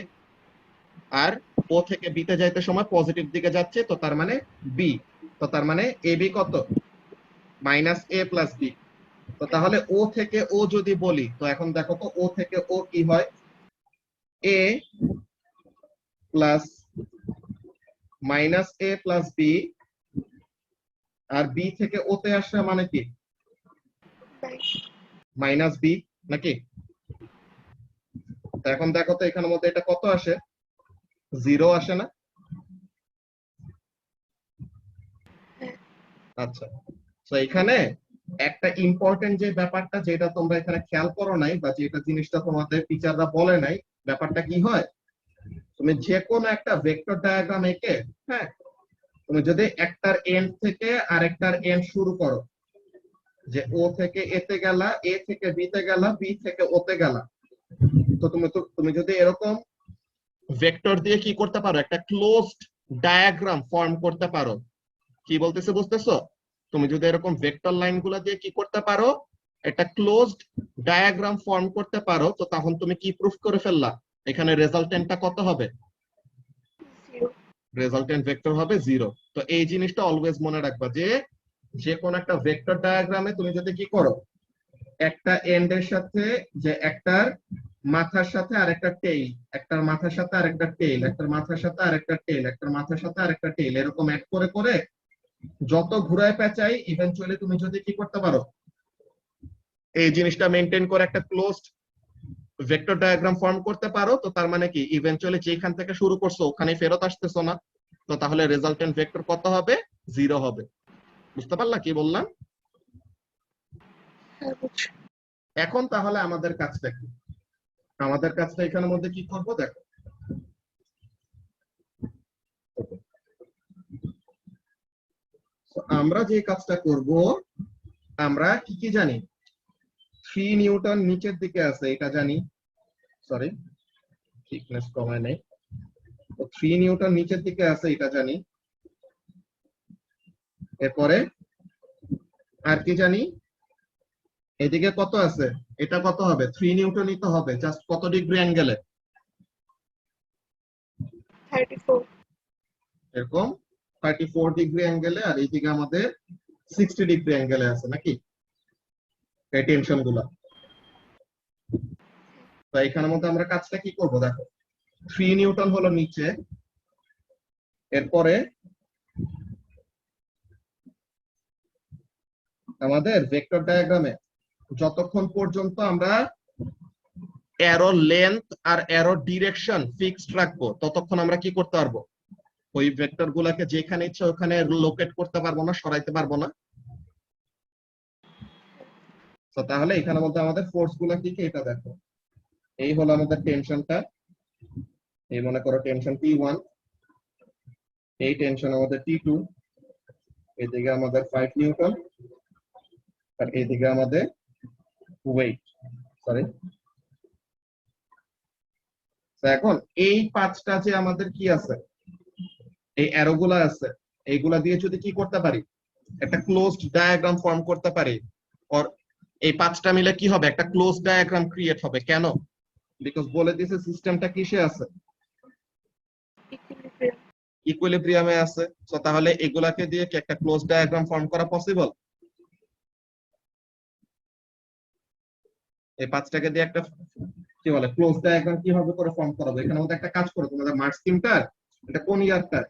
আর ও থেকে বি তে যাইতে সময় পজিটিভ দিকে যাচ্ছে, তো তার মানে বি, তো তার মানে এবি কত? মাইনাস এ প্লাস বি। তো তাহলে ও থেকে ও যদি বলি, তো এখন দেখো তো ও থেকে ও কি হয়? এ প্লাস মাইনাস এ প্লাস বি, আর বি থেকে ওতে আসা মানে কি মাইনাস বি, নাকি? তো এখন দেখো তো এখানের মধ্যে এটা কত আসে? জিরো আসে না? আচ্ছা, তো এখানে একটা ইম্পর্টেন্ট যে ব্যাপারটা যেটা তোমরা এখানে খেয়াল করো নাই, বা যেটা জিনিসটা তোমাদের টিচাররা বলে নাই, ব্যাপারটা কি হয়, তুমি যে কোনো একটা ভেক্টর ডায়াগ্রাম এঁকে, হ্যাঁ, তুমি যদি একটার এন্ড থেকে আরেকটার এন্ড শুরু করো, যে ও থেকে এতে গেলা, এ থেকে বি তে গেলা, বি থেকে ওতে গেলা, তো তুমি যদি এরকম ভেক্টর দিয়ে কি করতে পারো, একটা ক্লোজড ডায়াগ্রাম ফর্ম করতে পারো। কি বলতেছে বুঝতেছো? তুমি যদি এরকম ভেক্টর লাইন গুলা দিয়ে কি করতে পারো, একটা ক্লোজড ডায়াগ্রাম ফর্ম করতে পারো, তো তখন তুমি কি প্রুফ করে ফেললা, এখানে রেজাল্টেন্টটা কত হবে? রেজাল্টেন্ট ভেক্টর হবে জিরো। তো এই জিনিসটা অলওয়েজ মনে রাখবা, যে যে কোন একটা ভেক্টর ডায়াগ্রামে তুমি যদি কি করো, একটা এন্ড এর সাথে, যে একটার মাথার সাথে আরেকটা টেইল, একটার মাথার সাথে আরেকটা টেইল, একটার মাথার সাথে আরেকটা টেইল, একটার মাথার সাথে আরেকটা টেইল, এরকম অ্যাড করে করে যত ঘুরায় পেঁচাই ইভেনচুয়ালি তুমি যদি কি করতে পারো, এই জিনিসটা মেনটেন করে একটা ক্লোজড ভেক্টর ডায়াগ্রাম ফর্ম করতে পারো, তো তার মানে কি ইভেনচুয়ালি যেখান থেকে শুরু করছো ওখানে ফেরত আসতেছো না, তো তাহলে রেজাল্টেন্ট ভেক্টর কত হবে? জিরো হবে। বুঝতে পারলা কি বললাম? এখন তাহলে আমাদের কাজটা কি? আমাদের কাজটা এখানের মধ্যে কি করব দেখো, আমরা যে কাজটা করব, আমরা কি কি জানি? 3 নিউটন নিচের দিকে আছে এটা জানি, সরি থিকনেস কমায় নাই, তো 3 নিউটন নিচের দিকে আছে এটা জানি। এরপরে আর কি জানি? এদিকে কত আছে? এটা কত হবে? 3 নিউটনই তো হবে, জাস্ট কত ডিগ্রি অ্যাঙ্গেলে? 34 এরকম 34 ডিগ্রি অ্যাঙ্গেলে, আর এইদিকে আমাদের 60 ডিগ্রি অ্যাঙ্গেলে আছে, নাকি এই টেনশন গুলা? তো এখানের মধ্যে আমরা কাজটা কি করব দেখো, 3 নিউটন হলো নিচে, এরপরে আমাদের ভেক্টর ডায়াগ্রামে যতক্ষণ পর্যন্ত আমরা অ্যারো লেন্থ আর অ্যারো ডিরেকশন ফিক্সড রাখবো, ততক্ষণ আমরা কি করতে পারবো, ওই ভেক্টর গুলাকে যেখানে ইচ্ছা ওখানে লোকেট করতে পারবো না, সরাইতে পারবো না। তো তাহলে এখানের মধ্যে আমাদের ফোর্স গুলা কি কি এটা দেখো, এই হলো আমাদের টেনশনটা, এই মনে করো টেনশন T1, এই টেনশন আমাদের T2, এদিকে আমাদের 5 নিউটন, আর এইদিকে আমাদের ওয়েট, সরি। এখন এই পাঁচটা যে আমাদের কি আছে, এই অ্যারো গুলা আছে, এইগুলা দিয়ে যদি কি করতে পারি, একটা ক্লোজড ডায়াগ্রাম ফর্ম করতে পারি, আর এই পাঁচটা মিলে কি হবে, একটা ক্লোজ ডায়াগ্রাম ক্রিয়েট হবে। কেন? বিকজ বলে দিয়েছে সিস্টেমটা কিসে আছে, ইকুইলিব্রিয়ামে আছে। তো তাহলে এগুলাকে দিয়ে কি একটা ক্লোজ ডায়াগ্রাম ফর্ম করা পসিবল? এই পাঁচটাকে দিয়ে একটা কি বলে ক্লোজ ডায়াগ্রাম কিভাবে করে ফর্ম করাবো? এখানে মধ্যে একটা কাজ করো, তোমাদের মার্ক স্কিমটা এটা কোন ইয়ারটা,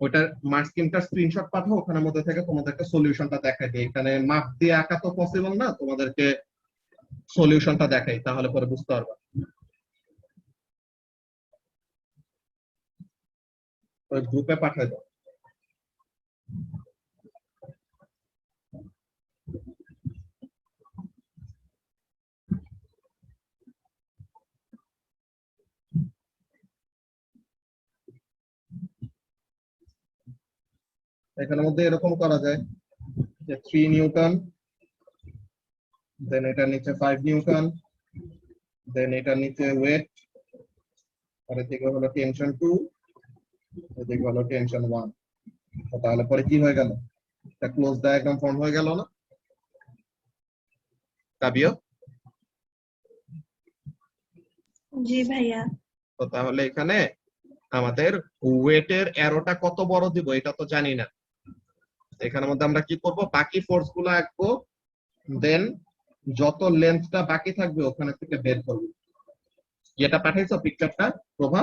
ওইটার মার্ক স্কিমটার স্ক্রিনশট পাঠাও, ওখানের মধ্যে থেকে তোমাদেরকে সলিউশনটা দেখাই দিই। এখানে মাপ দিয়ে আঁকা তো পসিবল না, তোমাদেরকে সলিউশনটা দেখাই, তাহলে পরে বুঝতে পারবা। ওই গ্রুপে পাঠাই দাও। এখানের মধ্যে এরকম করা যায় যে 3 নিউটন, দেন এটা নিচে 5 নিউটন, দেন এটা নিচে ওয়েট, আর এদিকে হলো টেনশন 2, এদিকে হলো টেনশন 1। তাহলে পরে কি হয়ে গেল, একটা ক্লোজ ডায়াগ্রাম ফর্ম হয়ে গেল না কাবিও? জি ভাইয়া। তো তাহলে এখানে আমাদের ওয়েটের অ্যারোটা কত বড় দিব এটা তো জানি না। এখানের মধ্যে আমরা কি করব, বাকি ফোর্স গুলো আঁকবো, দেন যত লেন্থটা বাকি থাকবে ওখানে থেকে বের করব। এটা পাঠাইছো পিকচারটা প্রভা?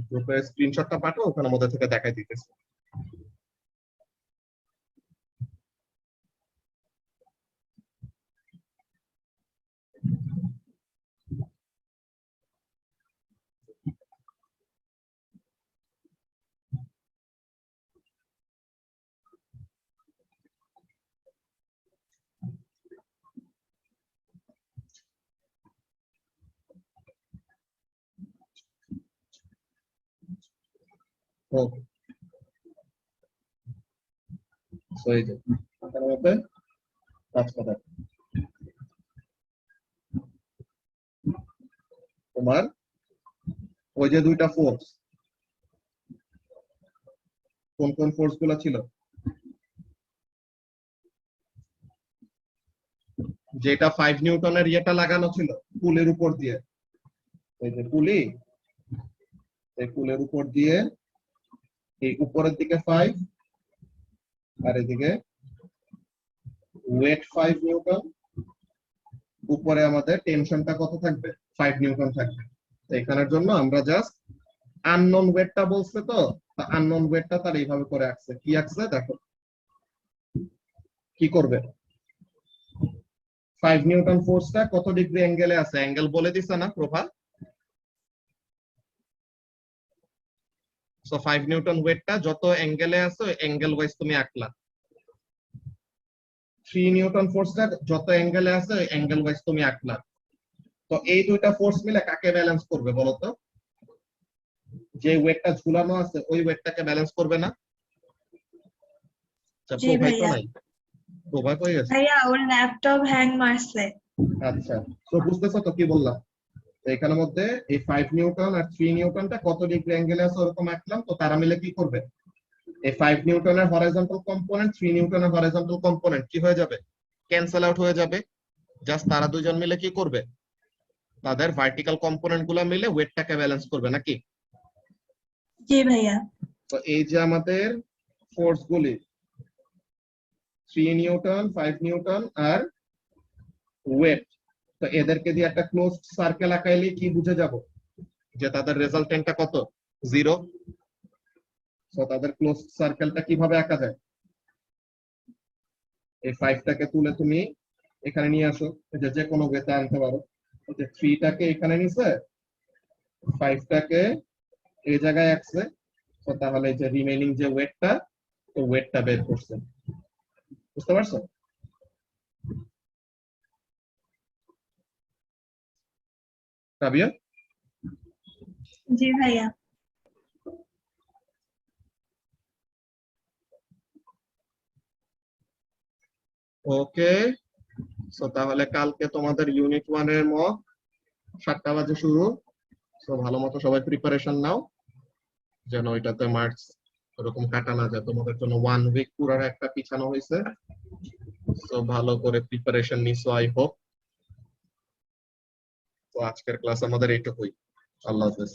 গ্রুপে স্ক্রিনশটটা পাঠাও, ওখানের মধ্যে থেকে দেখাই দিতেছে। ওকে, সো এই যে এখানের মধ্যে কাজটা দেখো, তোমার ওই যে দুইটা ফোর্স, কোন কোন ফোর্স গুলো ছিল, যেটা 5 নিউটনের ইয়েটা লাগানো ছিল পুলের উপর দিয়ে, এই যে পুলি, এই পুলের উপর দিয়ে এই উপরের দিকে 5, আর এদিকে ওয়েট 5 নিউটন, উপরে আমাদের টেনশনটা কত থাকবে, 5 নিউটন থাকবে। তো এখানের জন্য আমরা জাস্ট আননোন ওয়েটটা বলছে, তো আননোন ওয়েটটা তার এইভাবে করে আঁকছে। কি আঁকছে দেখো, কি করবে, 5 নিউটন ফোর্সটা কত ডিগ্রি অ্যাঙ্গেলে আছে, অ্যাঙ্গেল বলে দিছে না প্রভা? সো 5 নিউটন ওয়েটটা যত অ্যাঙ্গেলে আছে ওই অ্যাঙ্গেল ওয়াইজ তুমি আঁকলা। 3 নিউটন ফোর্সটা যত অ্যাঙ্গেলে আছে ওই অ্যাঙ্গেল ওয়াইজ তুমি আঁকলা। তো এই দুইটা ফোর্স মিলে কাকে ব্যালেন্স করবে বলো তো? যে ওয়েটটা ঝুলানো আছে ওই ওয়েটটাকে ব্যালেন্স করবে না? আচ্ছা, জি প্রভাই তো ভাইয়া। নাই, প্রভাই হয়ে গেছে। ভাইয়া ওর ল্যাপটপ হ্যাং মারছে। আচ্ছা, তো বুঝতেছো তো কি বললাম? তো এখানের মধ্যে এই 5 নিউটন আর 3 নিউটনটা কত ডিগ্রি অ্যাঙ্গেলে আছে ওরকম আঁকলাম, তো তারা মিলে কি করবে, এই 5 নিউটনের হরাইজন্টাল কম্পোনেন্ট 3 নিউটনের হরাইজন্টাল কম্পোনেন্ট কি হয়ে যাবে, ক্যান্সেল আউট হয়ে যাবে। জাস্ট তারা দুজন মিলে কি করবে, তাদের ভার্টিক্যাল কম্পোনেন্ট গুলো মিলে ওয়েটটাকে ব্যালেন্স করবে নাকি? জি ভাইয়া। তো এই যে আমাদের ফোর্স গুলি 3 নিউটন, 5 নিউটন আর ওয়েট, তো এদেরকে দিয়ে একটা ক্লোজড সার্কেল আঁকাইলে কি বুঝে যাব যে তাদের রেজাল্টেন্টটা কত, 0। তো তাদের ক্লোজড সার্কেলটা কিভাবে আঁকা যায়, এই 5টাকে তুলে তুমি এখানে নিয়ে আসো, যে কোনো ওয়েতে আনতে পারো। যে 3টাকে এখানে নিছে, 5টাকে এই জায়গায় রাখছে, তো তাহলে যে রিমেইনিং যে ওয়েটটা, তো ওয়েটটা বের করছে। বুঝতে পারছো? রাবিয়া? জি ভাইয়া। ওকে, সো তাহলে কালকে তোমাদের ইউনিট 1 এর মক 7টা বাজে শুরু। তো ভালো মতো সবাই প্রিপারেশন নাও, যেন ওইটাতে মার্কস ওরকম কাটা না যায়। তোমাদের জন্য 1 উইক পুরার একটা পিছানো হয়েছে। তো ভালো করে প্রিপারেশন নিছো আই হোপ। তো আজকের ক্লাস আমাদের এইটুকুই। আল্লাহ হাফেজ।